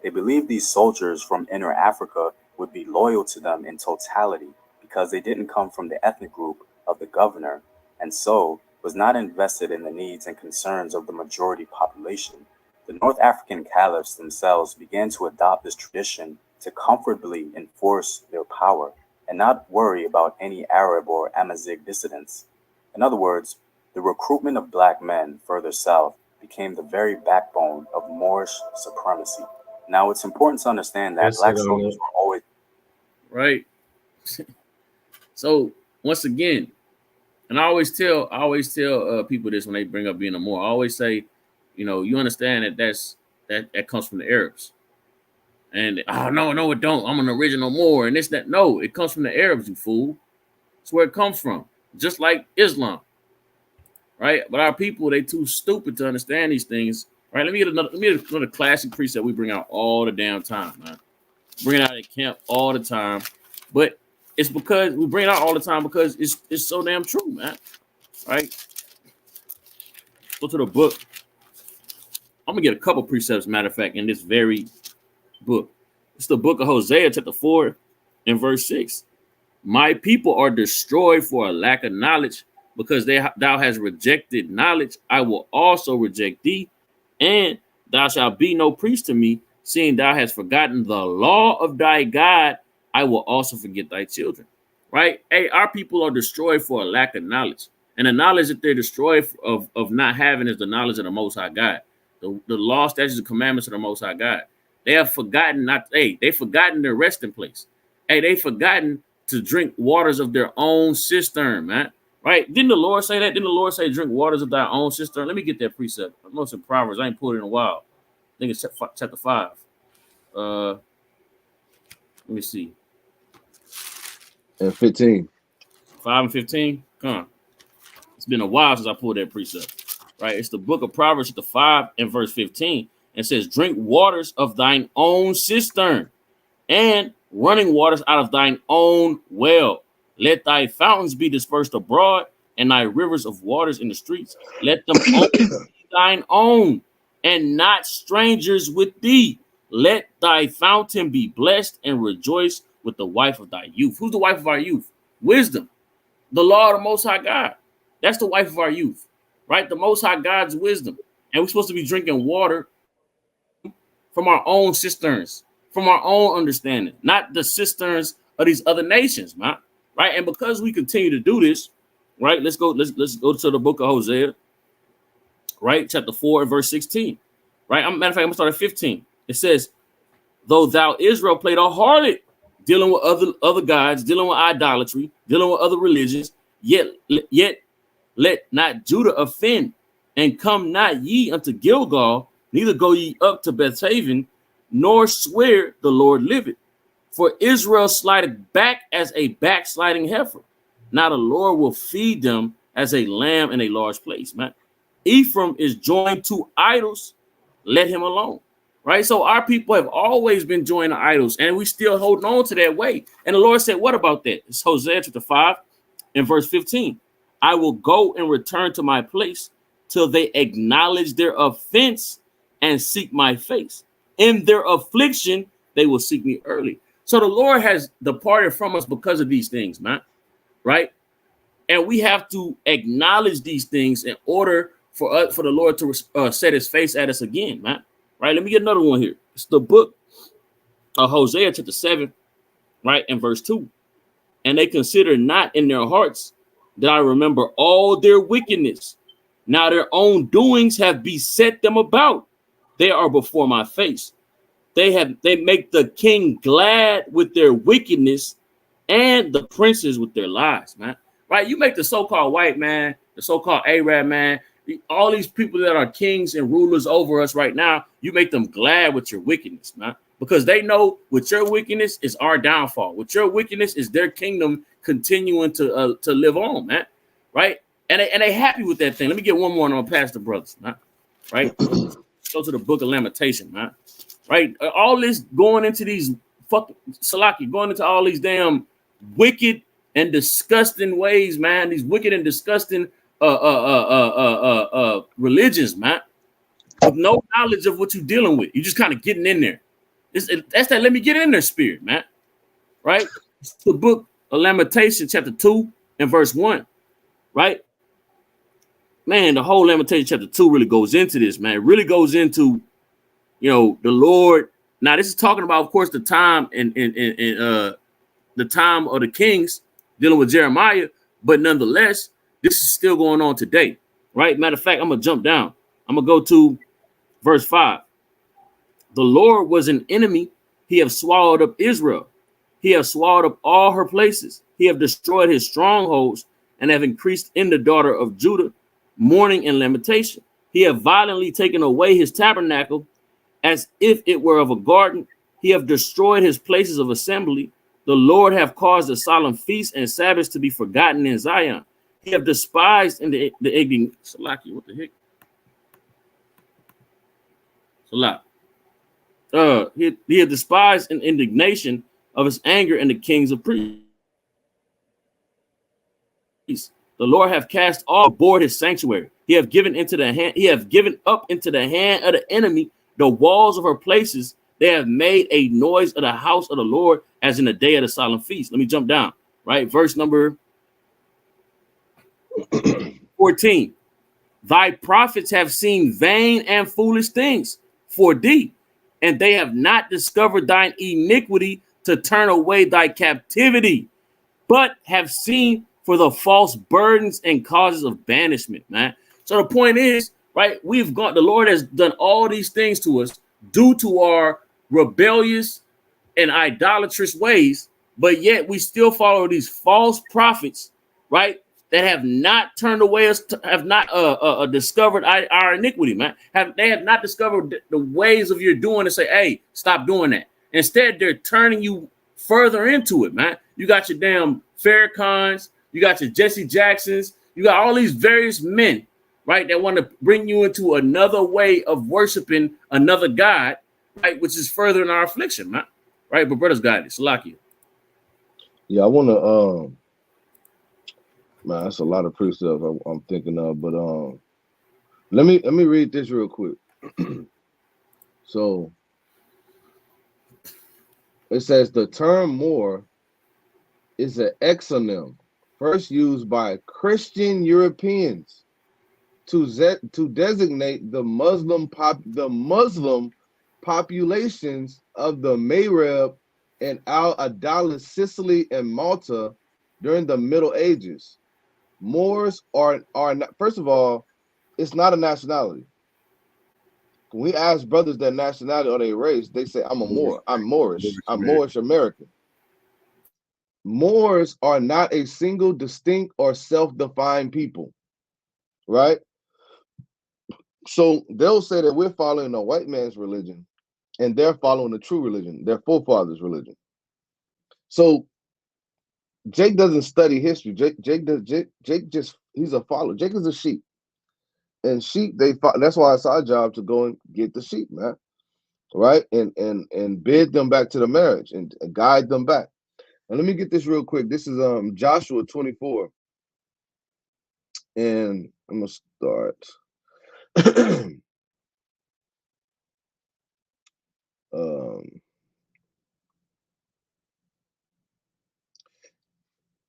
They believed these soldiers from Inner Africa would be loyal to them in totality because they didn't come from the ethnic group of the governor, and so was not invested in the needs and concerns of the majority population. The North African caliphs themselves began to adopt this tradition to comfortably enforce their power and not worry about any Arab or Amazigh dissidents. In other words, the recruitment of black men further south became the very backbone of Moorish supremacy. Now, it's important to understand that That's black it on soldiers that. were always Right. So once again, and I always tell people this when they bring up being a Moor. I always say, you understand that comes from the Arabs. And no, it don't. I'm an original Moor and this, that. No, it comes from the Arabs, you fool. That's where it comes from. Just like Islam. Right? But our people, they too stupid to understand these things. Right? Let me get another classic precept we bring out all the damn time, man. Bring it out at camp all the time. But it's because we bring it out all the time because it's so damn true, man. Right? Go to the book. I'm gonna get a couple precepts, matter of fact, in this very book. It's the book of Hosea, chapter 4, and verse 6. My people are destroyed for a lack of knowledge, because thou hast rejected knowledge. I will also reject thee, and thou shalt be no priest to me, seeing thou hast forgotten the law of thy God. I will also forget thy children. Right? Hey, our people are destroyed for a lack of knowledge. And the knowledge that they're destroyed of not having is the knowledge of the Most High God. The law, statutes, and commandments of the Most High God. They have forgotten they've forgotten their resting place. Hey, they've forgotten to drink waters of their own cistern, man. Right? Didn't the Lord say that? Didn't the Lord say drink waters of thy own cistern? Let me get that precept. I know it's in Proverbs. I ain't pulled it in a while. I think it's chapter 5. Let me see. And 15. 5 and 15. Come on. It's been a while since I pulled that precept. Right? It's the book of Proverbs, chapter 5 and verse 15. It says, drink waters of thine own cistern, and running waters out of thine own well. Let thy fountains be dispersed abroad, and thy rivers of waters in the streets. Let them only be thine own, and not strangers with thee. Let thy fountain be blessed, and rejoice with the wife of thy youth. Who's the wife of our youth? Wisdom, the law of the Most High God. That's the wife of our youth, right? The Most High God's wisdom. And we're supposed to be drinking water from our own cisterns, from our own understanding, not the cisterns of these other nations, man. Right? And because we continue to do this, right? Let's go to the book of Hosea, right? Chapter 4 and verse 16. Right? Matter of fact, I'm gonna start at 15. It says, though thou Israel played a harlot, dealing with other gods, dealing with idolatry, dealing with other religions, yet let not Judah offend, and come not ye unto Gilgal, neither go ye up to Bethaven, nor swear the Lord liveth. For Israel slided back as a backsliding heifer. Now the Lord will feed them as a lamb in a large place, man. Ephraim is joined to idols, let him alone. Right? So our people have always been joined to idols, and we still holding on to that way. And the Lord said, what about that? It's Hosea chapter 5 and verse 15. I will go and return to my place till they acknowledge their offense and seek my face. In their affliction, they will seek me early. So the Lord has departed from us because of these things, man. Right? And we have to acknowledge these things in order for the Lord to set his face at us again, man. Right? Let me get another one here. It's the book of Hosea chapter 7, right, and verse 2. And they consider not in their hearts that I remember all their wickedness. Now their own doings have beset them about. They are before my face. They make the king glad with their wickedness and the princes with their lies, man. Right? You make the so-called white man, the so-called Arab man, all these people that are kings and rulers over us right now, you make them glad with your wickedness, man. Because they know with your wickedness is our downfall. With your wickedness is their kingdom continuing to live on, man. Right? And they happy with that thing. Let me get one more and I'll pass the brothers, man. Right? Go to the book of Lamentation, man. Right? All this going into these fucking Salaki, going into all these damn wicked and disgusting ways, man. These wicked and disgusting religions, man. With no knowledge of what you're dealing with. You're just kind of getting in there. That's that let me get in there spirit, man. Right? It's the book of Lamentation, chapter 2 and verse 1. Right? Man, the whole Lamentation chapter 2 really goes into this, man. It really goes into, you know, the Lord. Now, this is talking about, of course, the time and the time of the kings dealing with Jeremiah, but nonetheless, this is still going on today, right? Matter of fact, I'm gonna jump down. I'm gonna go to verse 5. The Lord was an enemy. He have swallowed up Israel. He have swallowed up all her places. He have destroyed his strongholds and have increased in the daughter of Judah mourning and lamentation. He have violently taken away his tabernacle as if it were of a garden. He have destroyed his places of assembly. The Lord have caused the solemn feasts and Sabbaths to be forgotten in Zion. He have despised in the ignorant. Salaki, what the heck? Salah. He have despised in indignation of his anger and the kings of priests. The Lord have cast all aboard his sanctuary. He have given up into the hand of the enemy the walls of her places. They have made a noise of the house of the Lord as in the day of the solemn feast. Let me jump down, right? Verse number 14. Thy prophets have seen vain and foolish things for thee, and they have not discovered thine iniquity to turn away thy captivity, but have seen for the false burdens and causes of banishment, man. So the point is, right, the Lord has done all these things to us due to our rebellious and idolatrous ways, but yet we still follow these false prophets, right, that have not turned away us, have not discovered our iniquity, man. They have not discovered the ways of your doing to say, hey, stop doing that. Instead, they're turning you further into it, man. You got your damn Farrakhan's, you got your Jesse Jacksons, you got all these various men, right, that want to bring you into another way of worshiping another God, right, which is furthering our affliction, man. Right, but brothers got it. Salakia. Yeah, I want to man, that's a lot of precepts I'm thinking of, but let me read this real quick. So it says the term more is an exonym first used by Christian Europeans to designate the Muslim populations of the Maghreb and Al-Andalus, Sicily, and Malta during the Middle Ages. Moors are not, first of all, it's not a nationality. When we ask brothers their nationality or their race, they say, I'm a Moor, I'm Moorish, I'm Moorish American. Moors are not a single, distinct, or self-defined people, right? So they'll say that we're following a white man's religion and they're following the true religion, their forefathers' religion. So Jake doesn't study history. Jake just, he's a follower. Jake is a sheep. And sheep, that's why it's our job to go and get the sheep, man. Right? And bid them back to the marriage and guide them back. And let me get this real quick. This is Joshua 24. And I'm gonna start.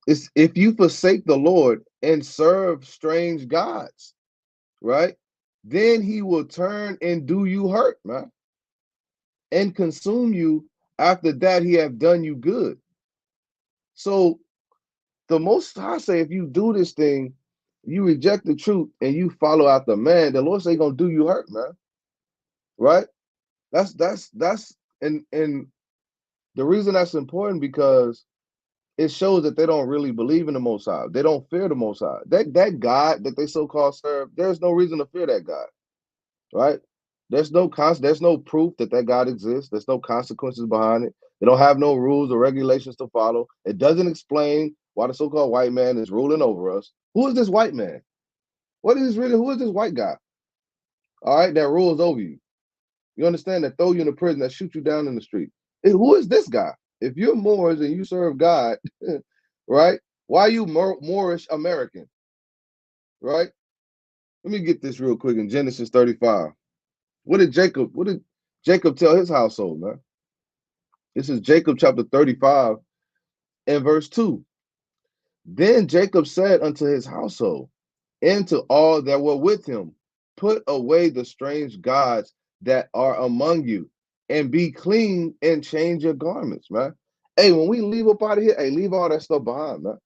It's if you forsake the Lord and serve strange gods. right? Then he will turn and do you hurt, man, and consume you. After that, he have done you good. So the Most High say, if you do this thing, you reject the truth and you follow out the man, the Lord say gonna do you hurt, man. Right? That's and the reason that's important because it shows that they don't really believe in the Most High. They don't fear the Most High. That God that they so-called serve, there's no reason to fear that God, right? There's no proof that that God exists. There's no consequences behind it. They don't have no rules or regulations to follow. It doesn't explain why the so-called white man is ruling over us. Who is this white man? Who is this white guy? All right, that rules over you. You understand? That throw you in the prison, that shoot you down in the street. Who is this guy? If you're Moors and you serve God, right? Why are you Moorish American? Right? Let me get this real quick in Genesis 35. What did Jacob tell his household, man? This is Jacob chapter 35 and verse 2. Then Jacob said unto his household and to all that were with him, put away the strange gods that are among you, and be clean and change your garments, man. Hey, when we leave up out of here, hey, leave all that stuff behind, man.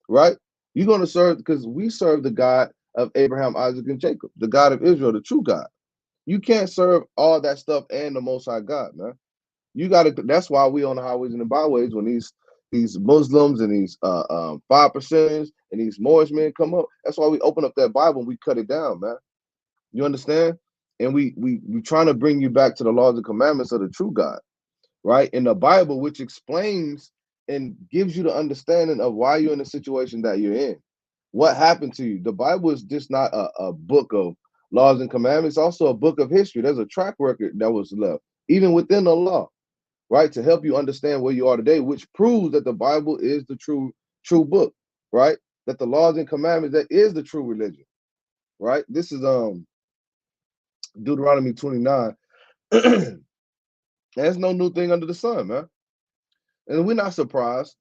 Right? You're going to serve, because we serve the God of Abraham, Isaac, and Jacob, the God of Israel, the true God. You can't serve all that stuff and the Most High God, man. You got to. That's why we on the highways and the byways when these Muslims and these 5%ers and these Moorish men come up. That's why we open up that Bible and we cut it down, man. You understand? And we trying to bring you back to the laws and commandments of the true God, right? In the Bible, which explains and gives you the understanding of why you're in the situation that you're in. What happened to you? The Bible is just not a book of laws and commandments, it's also a book of history. There's a track record that was left, even within the law, right? To help you understand where you are today, which proves that the Bible is the true book, right? That the laws and commandments, that is the true religion, right? This is Deuteronomy 29. There's no new thing under the sun, man. And we're not surprised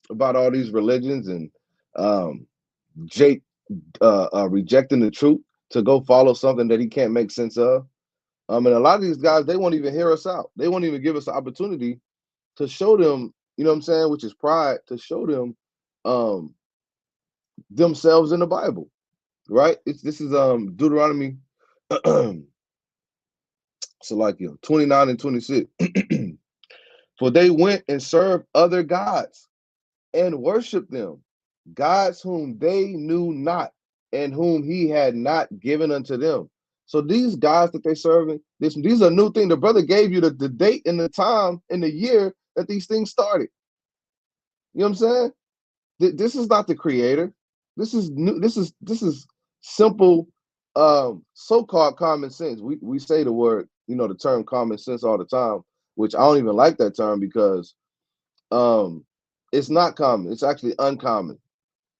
about all these religions and Jake rejecting the truth to go follow something that he can't make sense of. And a lot of these guys, they won't even hear us out. They won't even give us the opportunity to show them, you know what I'm saying, which is pride, to show them themselves in the Bible, right? This is Deuteronomy so like 29 and 26. For they went and served other gods and worshiped them, gods whom they knew not and whom he had not given unto them. So these gods that they serving, these are new things. The brother gave you the date and the time and the year that these things started. You know what I'm saying? This is not the creator. This is new. This is simple, so-called common sense. We say the word, the term common sense all the time, which I don't even like that term because it's not common. It's actually uncommon.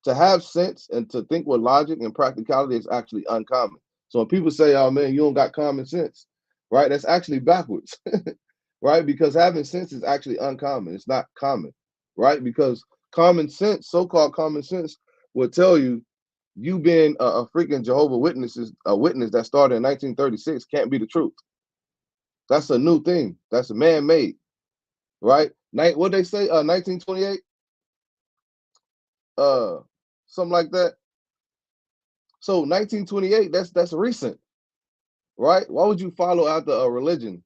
To have sense and to think with logic and practicality is actually uncommon. So when people say, "Oh man, you don't got common sense," right? That's actually backwards, right? Because having sense is actually uncommon. It's not common, right? Because common sense, so-called common sense, will tell you being a freaking Jehovah's Witnesses, a witness that started in 1936 can't be the truth. That's a new thing. That's man-made, right? What they say, 1928, something like that. So 1928, that's recent, right? Why would you follow after a religion,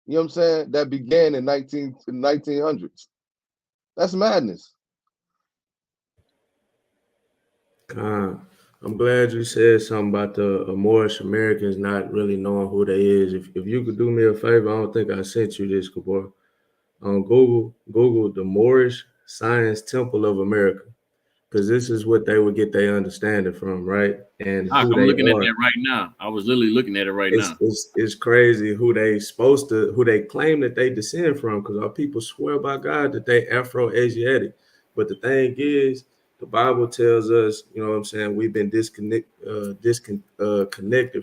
you know what I'm saying, that began in 1900s? That's madness. I'm glad you said something about the Moorish Americans not really knowing who they is. If you could do me a favor, I don't think I sent you this, Kabor. On Google the Moorish Science Temple of America, because this is what they would get their understanding from, right? And who I'm they looking at are. that right now. I was literally looking at it right now. It's crazy who they claim that they descend from, because our people swear by God that they Afro-Asiatic. But the thing is, the Bible tells us, you know what I'm saying, we've been disconnected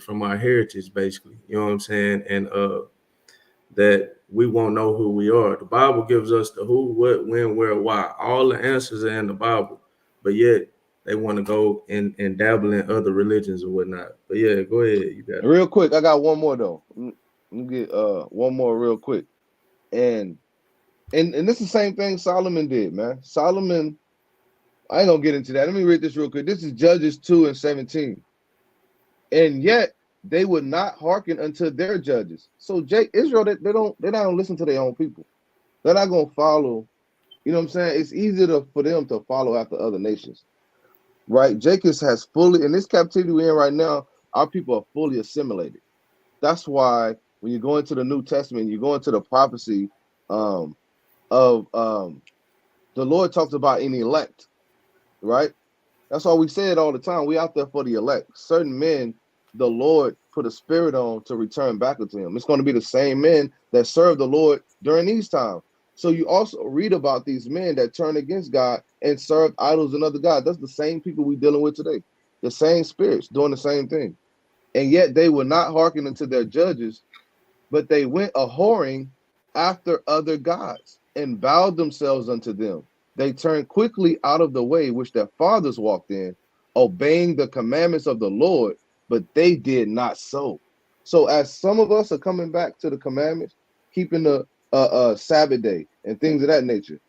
from our heritage, basically. You know what I'm saying? And that we won't know who we are. The Bible gives us the who, what, when, where, why. All the answers are in the Bible. But yet they want to go and dabble in other religions or whatnot. But yeah, go ahead. You got it. Real quick, I got one more though. Let me get one more real quick. And this is the same thing Solomon did, man. Solomon, I ain't gonna get into that. Let me read this real quick. This is Judges 2:17. And yet they would not hearken unto their judges. So Israel, they don't listen to their own people. They're not gonna follow. You know what I'm saying? It's easier for them to follow after other nations, right? Jacob has fully, in this captivity we're in right now, our people are fully assimilated. That's why when you go into the New Testament, you go into the prophecy of the Lord talks about an elect, right? That's why we say it all the time. We out there for the elect. Certain men, the Lord put a spirit on to return back unto him. It's going to be the same men that serve the Lord during these times. So you also read about these men that turn against God and serve idols and other gods. That's the same people we're dealing with today. The same spirits doing the same thing. And yet they were not hearkening unto their judges, but they went a whoring after other gods and bowed themselves unto them. They turned quickly out of the way which their fathers walked in, obeying the commandments of the Lord, but they did not so. So as some of us are coming back to the commandments, keeping the Sabbath day and things of that nature,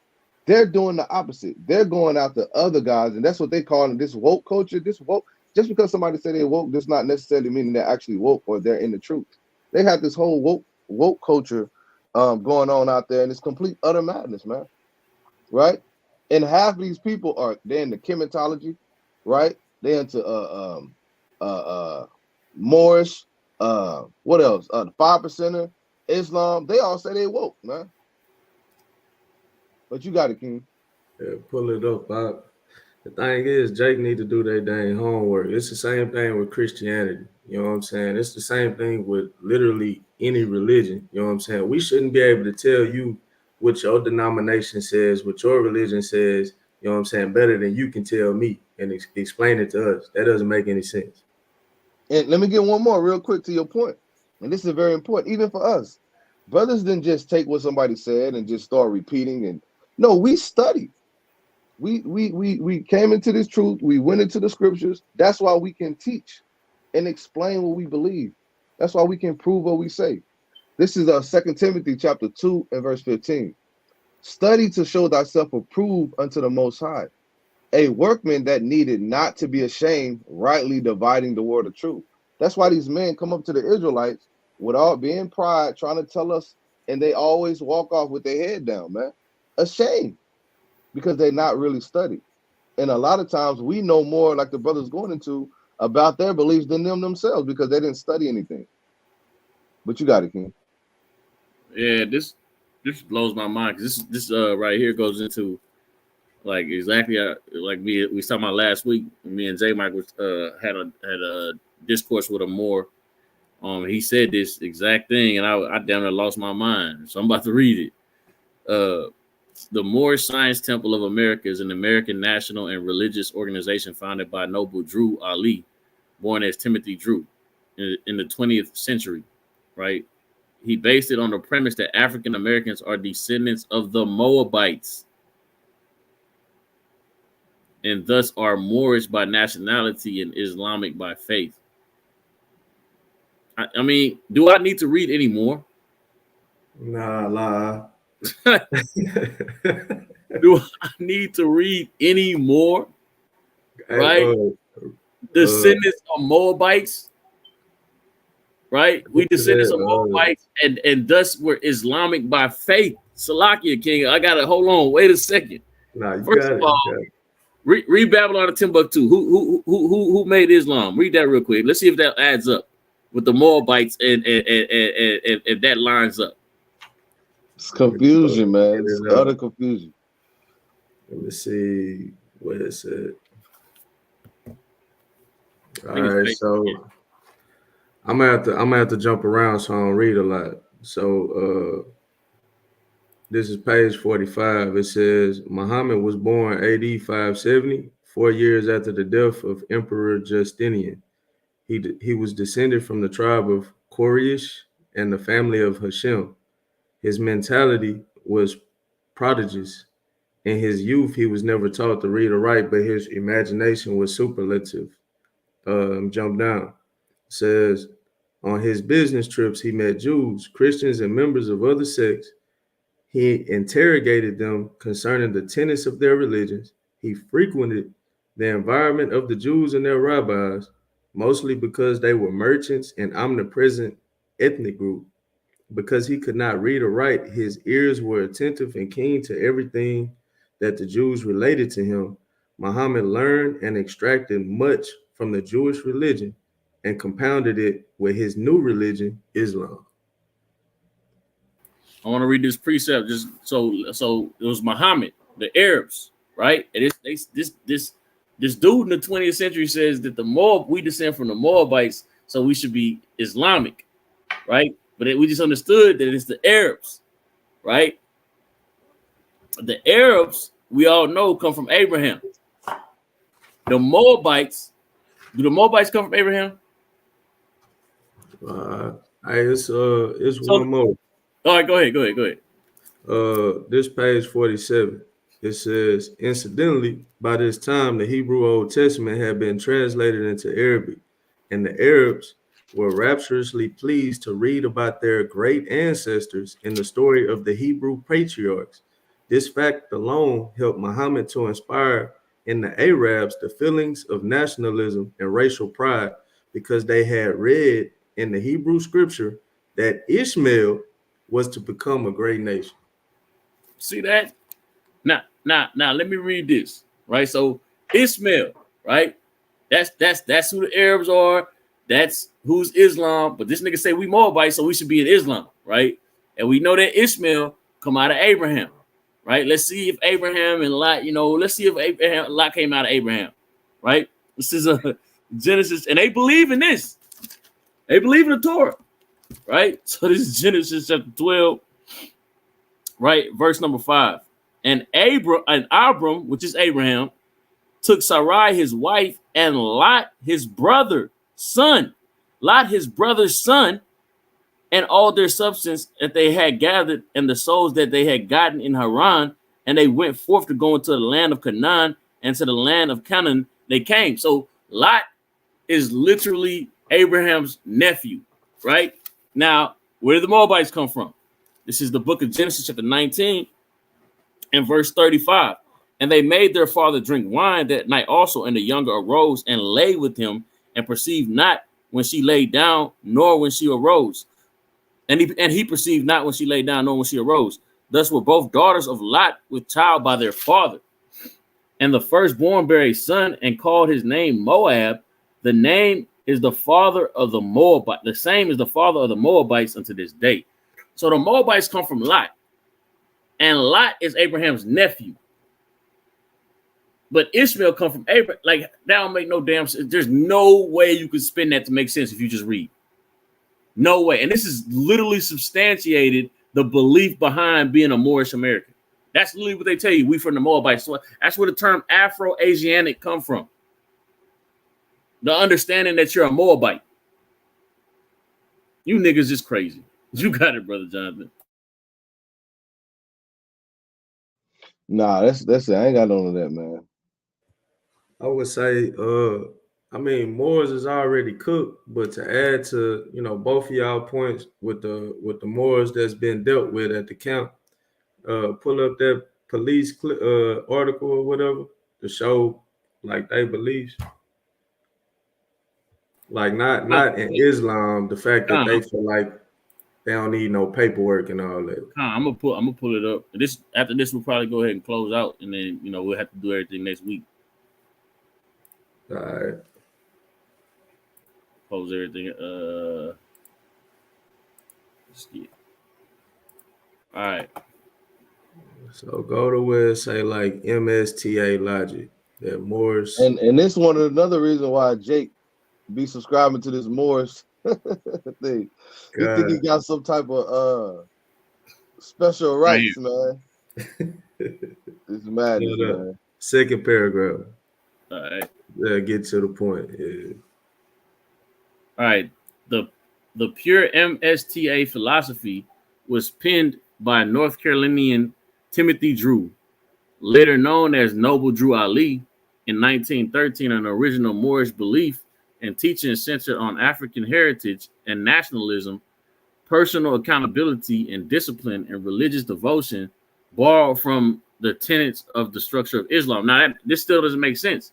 they're doing the opposite. They're going after other guys, and that's what they call this woke culture. This woke, just because somebody say they're woke does not necessarily mean they're actually woke or they're in the truth. They have this whole woke culture going on out there, and it's complete utter madness, man. Right? And half of these people they're into chematology, right? They're into Moorish, what else? The 5%er, Islam. They all say they woke, man. But you got it, King. Yeah, pull it up, Bob. The thing is, Jake need to do their dang homework. It's the same thing with Christianity. You know what I'm saying? It's the same thing with literally any religion. You know what I'm saying? We shouldn't be able to tell you what your denomination says, what your religion says, you know what I'm saying, better than you can tell me and explain it to us. That doesn't make any sense. And let me get one more real quick to your point. And this is very important, even for us. Brothers didn't just take what somebody said and just start repeating. And no, we studied. We came into this truth. We went into the scriptures. That's why we can teach and explain what we believe. That's why we can prove what we say. This is 2 Timothy chapter 2 and verse 15. Study to show thyself approved unto the Most High, a workman that needed not to be ashamed, rightly dividing the word of truth. That's why these men come up to the Israelites without being pride, trying to tell us, and they always walk off with their head down, man. Ashamed. Because they're not really studied. And a lot of times we know more, like the brothers going into, about their beliefs than them themselves because they didn't study anything. But you got it, King. Yeah, this blows my mind because this right here goes into like exactly like we talking about last week. Me and J Mike was had a discourse with him more. He said this exact thing, and I damn near lost my mind. So I'm about to read it. The Moorish Science Temple of America is an American national and religious organization founded by Noble Drew Ali, born as Timothy Drew, in the 20th century, right? He based it on the premise that African Americans are descendants of the Moabites and thus are Moorish by nationality and Islamic by faith. I mean, do I need to read any more? Nah, lie. Do I need to read any more? Right? Descendants of Moabites. Right? We descendants of Moabites and thus we're Islamic by faith. Salakia King, I gotta hold on. Wait a second. Nah, you First got of all, read Babylon of Timbuktu. Who made Islam? Read that real quick. Let's see if that adds up with the Moabites and if that lines up. It's confusion, man. It's utter confusion. Let me see what it said. All right, so I'm gonna have to jump around so I don't read a lot. So this is page 45. It says Muhammad was born AD 570, 4 years after the death of Emperor Justinian. He was descended from the tribe of Quraysh and the family of Hashem. His mentality was prodigious. In his youth, he was never taught to read or write, but his imagination was superlative. Jump down. It says, on his business trips, he met Jews, Christians, and members of other sects. He interrogated them concerning the tenets of their religions. He frequented the environment of the Jews and their rabbis, mostly because they were merchants and omnipresent ethnic group. Because he could not read or write, his ears were attentive and keen to everything that the Jews related to him. Muhammad learned and extracted much from the Jewish religion and compounded it with his new religion, Islam. I want to read this precept just so it was Muhammad, the Arabs, right? And this dude in the 20th century says that we descend from the Moabites, so we should be Islamic, right? But we just understood that it's the Arabs, right? The Arabs, we all know, come from Abraham. The Moabites, do the Moabites come from Abraham? It's So, one more. All right, go ahead. This page 47. It says, incidentally, by this time, the Hebrew Old Testament had been translated into Arabic, and the Arabs were rapturously pleased to read about their great ancestors in the story of the Hebrew patriarchs. This fact alone helped Muhammad to inspire in the Arabs the feelings of nationalism and racial pride because they had read in the Hebrew scripture that Ishmael was to become a great nation. See that? Now, let me read this, right? So Ishmael, right? That's who the Arabs are. That's who's Islam. But this nigga say we Moabites, so we should be in Islam, right? And we know that Ishmael come out of Abraham, right? Let's see if Abraham and Lot, let's see if Abraham and Lot came out of Abraham, right? This is a Genesis, and they believe in this. They believe in the Torah, right? So this is Genesis chapter 12, right? Verse number 5. And Abram, which is Abraham, took Sarai his wife and Lot his brother's son, and all their substance that they had gathered and the souls that they had gotten in Haran, and they went forth to go into the land of Canaan, and to the land of Canaan they came. So Lot is literally Abraham's nephew, right? Now, where did the Moabites come from? This is the book of Genesis chapter 19 and verse 35. And they made their father drink wine that night also, and the younger arose and lay with him, and perceived not when she lay down, nor when she arose. And he perceived not when she lay down, nor when she arose. Thus were both daughters of Lot with child by their father. And the firstborn bare a son, and called his name Moab. The name is the father of the Moabite. The same is the father of the Moabites unto this day. So the Moabites come from Lot. And Lot is Abraham's nephew. But Ishmael come from Abraham. Like, that don't make no damn sense. There's no way you could spin that to make sense if you just read. No way. And this is literally substantiated the belief behind being a Moorish American. That's literally what they tell you. We from the Moabites. So that's where the term Afro-Asiatic come from. The understanding that you're a Moabite. You niggas just crazy. You got it, brother Jonathan. Nah, that's it. I ain't got none of that, man. I would say, Moors is already cooked, but to add to both of y'all points with the Moors that's been dealt with at the camp, pull up that police article or whatever to show like they beliefs, like not in Islam, the fact that they feel like they don't need no paperwork and all that. I'm gonna pull it up. After this, we'll probably go ahead and close out, and then we'll have to do everything next week. All right. Close everything. All right. So go to where it say like MSTA logic that Moors. And this one another reason why Jake be subscribing to this Moorish thing. He think he got some type of special rights, man. It's madness, man. Second paragraph. All right. Get to the point. Yeah. All right. The pure MSTA philosophy was penned by North Carolinian Timothy Drew, later known as Noble Drew Ali. In 1913, an original Moorish belief and teaching centered on African heritage and nationalism, personal accountability and discipline, and religious devotion, borrowed from the tenets of the structure of Islam. Now, this still doesn't make sense.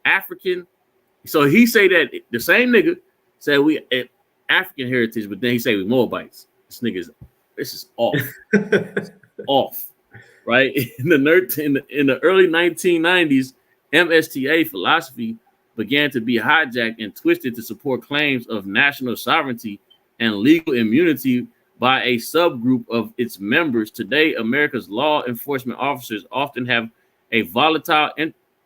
African, so he say that the same nigga said we African heritage, but then he say we Moabites. This is off, off, right? In the early 1990s, MSTA philosophy began to be hijacked and twisted to support claims of national sovereignty and legal immunity by a subgroup of its members. Today, America's law enforcement officers often have a volatile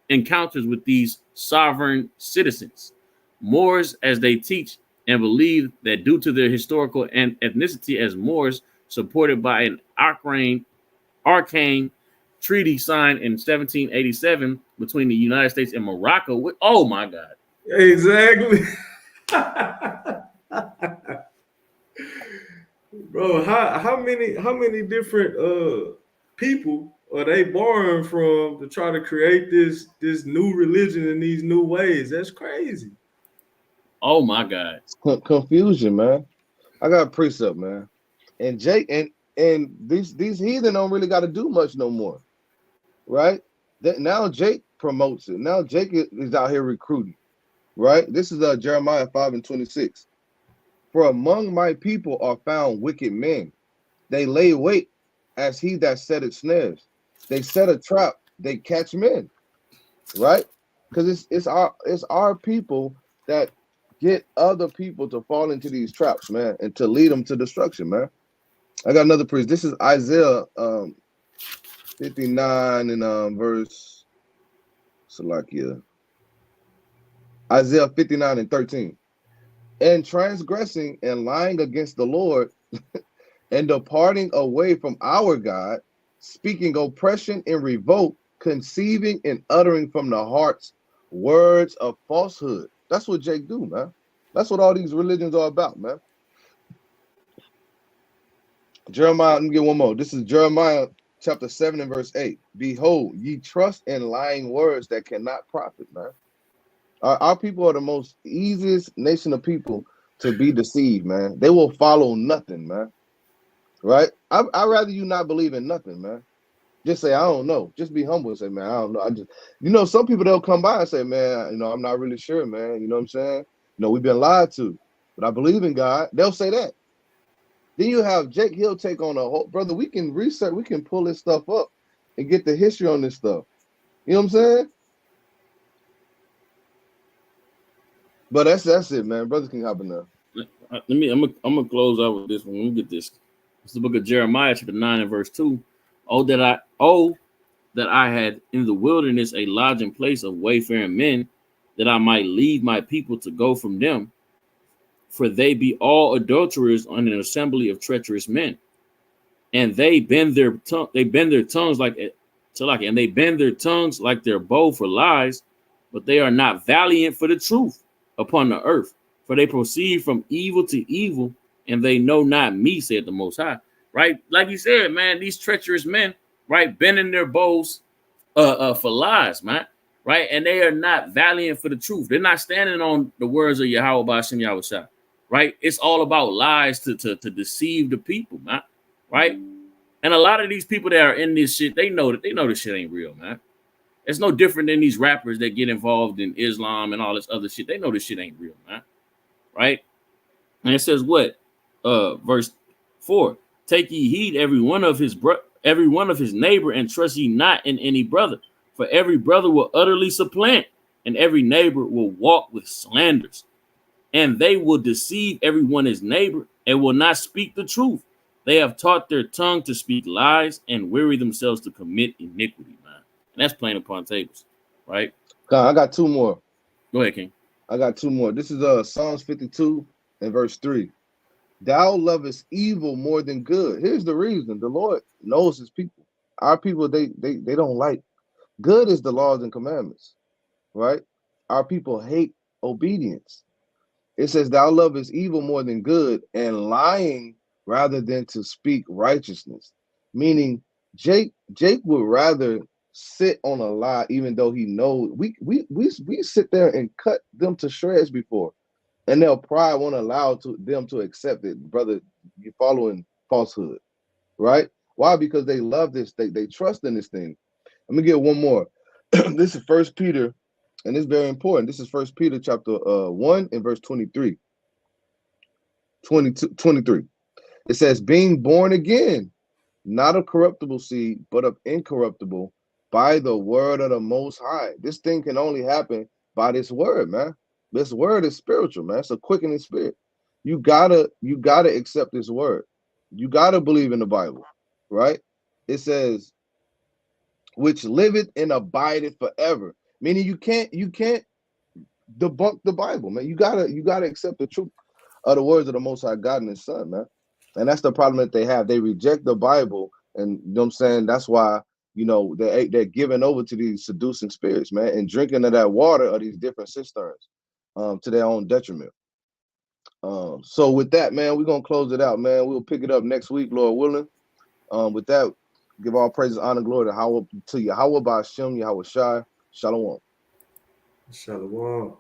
encounters with these sovereign citizens. Moors, as they teach and believe that due to their historical and ethnicity as Moors, supported by an arcane treaty signed in 1787 between the United States and Morocco. Oh my God. Exactly. Bro, how many different people are they borrowing from to try to create this new religion in these new ways? That's crazy. Oh my God. Confusion, man. I got a precept, man. And Jake and these heathen don't really got to do much no more, right? Now Jake promotes it. Now Jake is out here recruiting, right? This is Jeremiah 5:26. For among my people are found wicked men. They lay wait as he that setteth snares. They set a trap. They catch men, right? Because it's our people that get other people to fall into these traps, man, and to lead them to destruction, man. I got another priest. This is Isaiah 59 and verse Salakia. Isaiah 59 and 13. And transgressing and lying against the Lord and departing away from our God, speaking oppression and revolt, conceiving and uttering from the hearts words of falsehood. That's what Jake do, man. That's what all these religions are about, man. Jeremiah, let me get one more. This is Jeremiah chapter 7 and verse 8. Behold, ye trust in lying words that cannot profit, man. Our people are the most easiest nation of people to be deceived, man. They will follow nothing, man. Right? I'd rather you not believe in nothing, man. Just say, I don't know. Just be humble and say, man, I don't know. Some people, they'll come by and say, man, I'm not really sure, man. You know what I'm saying? We've been lied to, but I believe in God. They'll say that. Then you have Jake, he'll take on a whole, brother, we can research, we can pull this stuff up and get the history on this stuff. You know what I'm saying? But that's it, man. Brothers can hop in there. I'm gonna close out with this one. Let me get this. It's the book of Jeremiah, chapter 9 and verse 2. Oh, that I had in the wilderness a lodging place of wayfaring men, that I might leave my people to go from them. For they be all adulterers on an assembly of treacherous men. And they bend their tongues like their bow for lies, but they are not valiant for the truth upon the earth. For they proceed from evil to evil, and they know not me, said the Most High. Right? Like you said, man, these treacherous men, right, bending their bows for lies, man. Right? And they are not valiant for the truth. They're not standing on the words of Yahweh B'Ashem Yahweh. Right? It's all about lies to deceive the people, man. Right? And a lot of these people that are in this shit, they know this shit ain't real, man. It's no different than these rappers that get involved in Islam and all this other shit. They know this shit ain't real, man. Right? And it says what? Verse 4. Take ye heed every one of his neighbor, and trust ye not in any brother. For every brother will utterly supplant, and every neighbor will walk with slanders. And they will deceive everyone his neighbor, and will not speak the truth. They have taught their tongue to speak lies, and weary themselves to commit iniquity, man. And that's plain upon tables, right? I got two more. Go ahead, King. I got two more. This is Psalms 52 and verse 3. Thou lovest evil more than good. Here's the reason. The Lord knows his people. Our people, they don't like. Good is the laws and commandments, right? Our people hate obedience. It says, thou lovest evil more than good, and lying rather than to speak righteousness. Meaning, Jake would rather sit on a lie, even though he knows we sit there and cut them to shreds before, and their pride won't allow them to accept it, brother. You're following falsehood, right? Why? Because they love this, they trust in this thing. Let me get one more. This is First Peter, and it's very important. This is First Peter chapter 1 and verse 23. 23. It says, being born again, not of corruptible seed, but of incorruptible, by the word of the Most High. This thing can only happen by this word, man. This word is spiritual, man. It's a quickening spirit. You gotta accept this word. You gotta believe in the Bible, right? It says, which liveth and abideth forever. Meaning you can't debunk the Bible, man. You gotta accept the truth of the words of the Most High God and His Son, man. And that's the problem that they have. They reject the Bible, and you know what I'm saying? That's why, you know, they're giving over to these seducing spirits, man, and drinking of that water of these different cisterns to their own detriment. So with that, man, we're gonna close it out, man. We'll pick it up next week, Lord willing. With that, give all praises, honor, glory to Yahweh by Hashem, Yahweh Shai. Shalom. Shalom.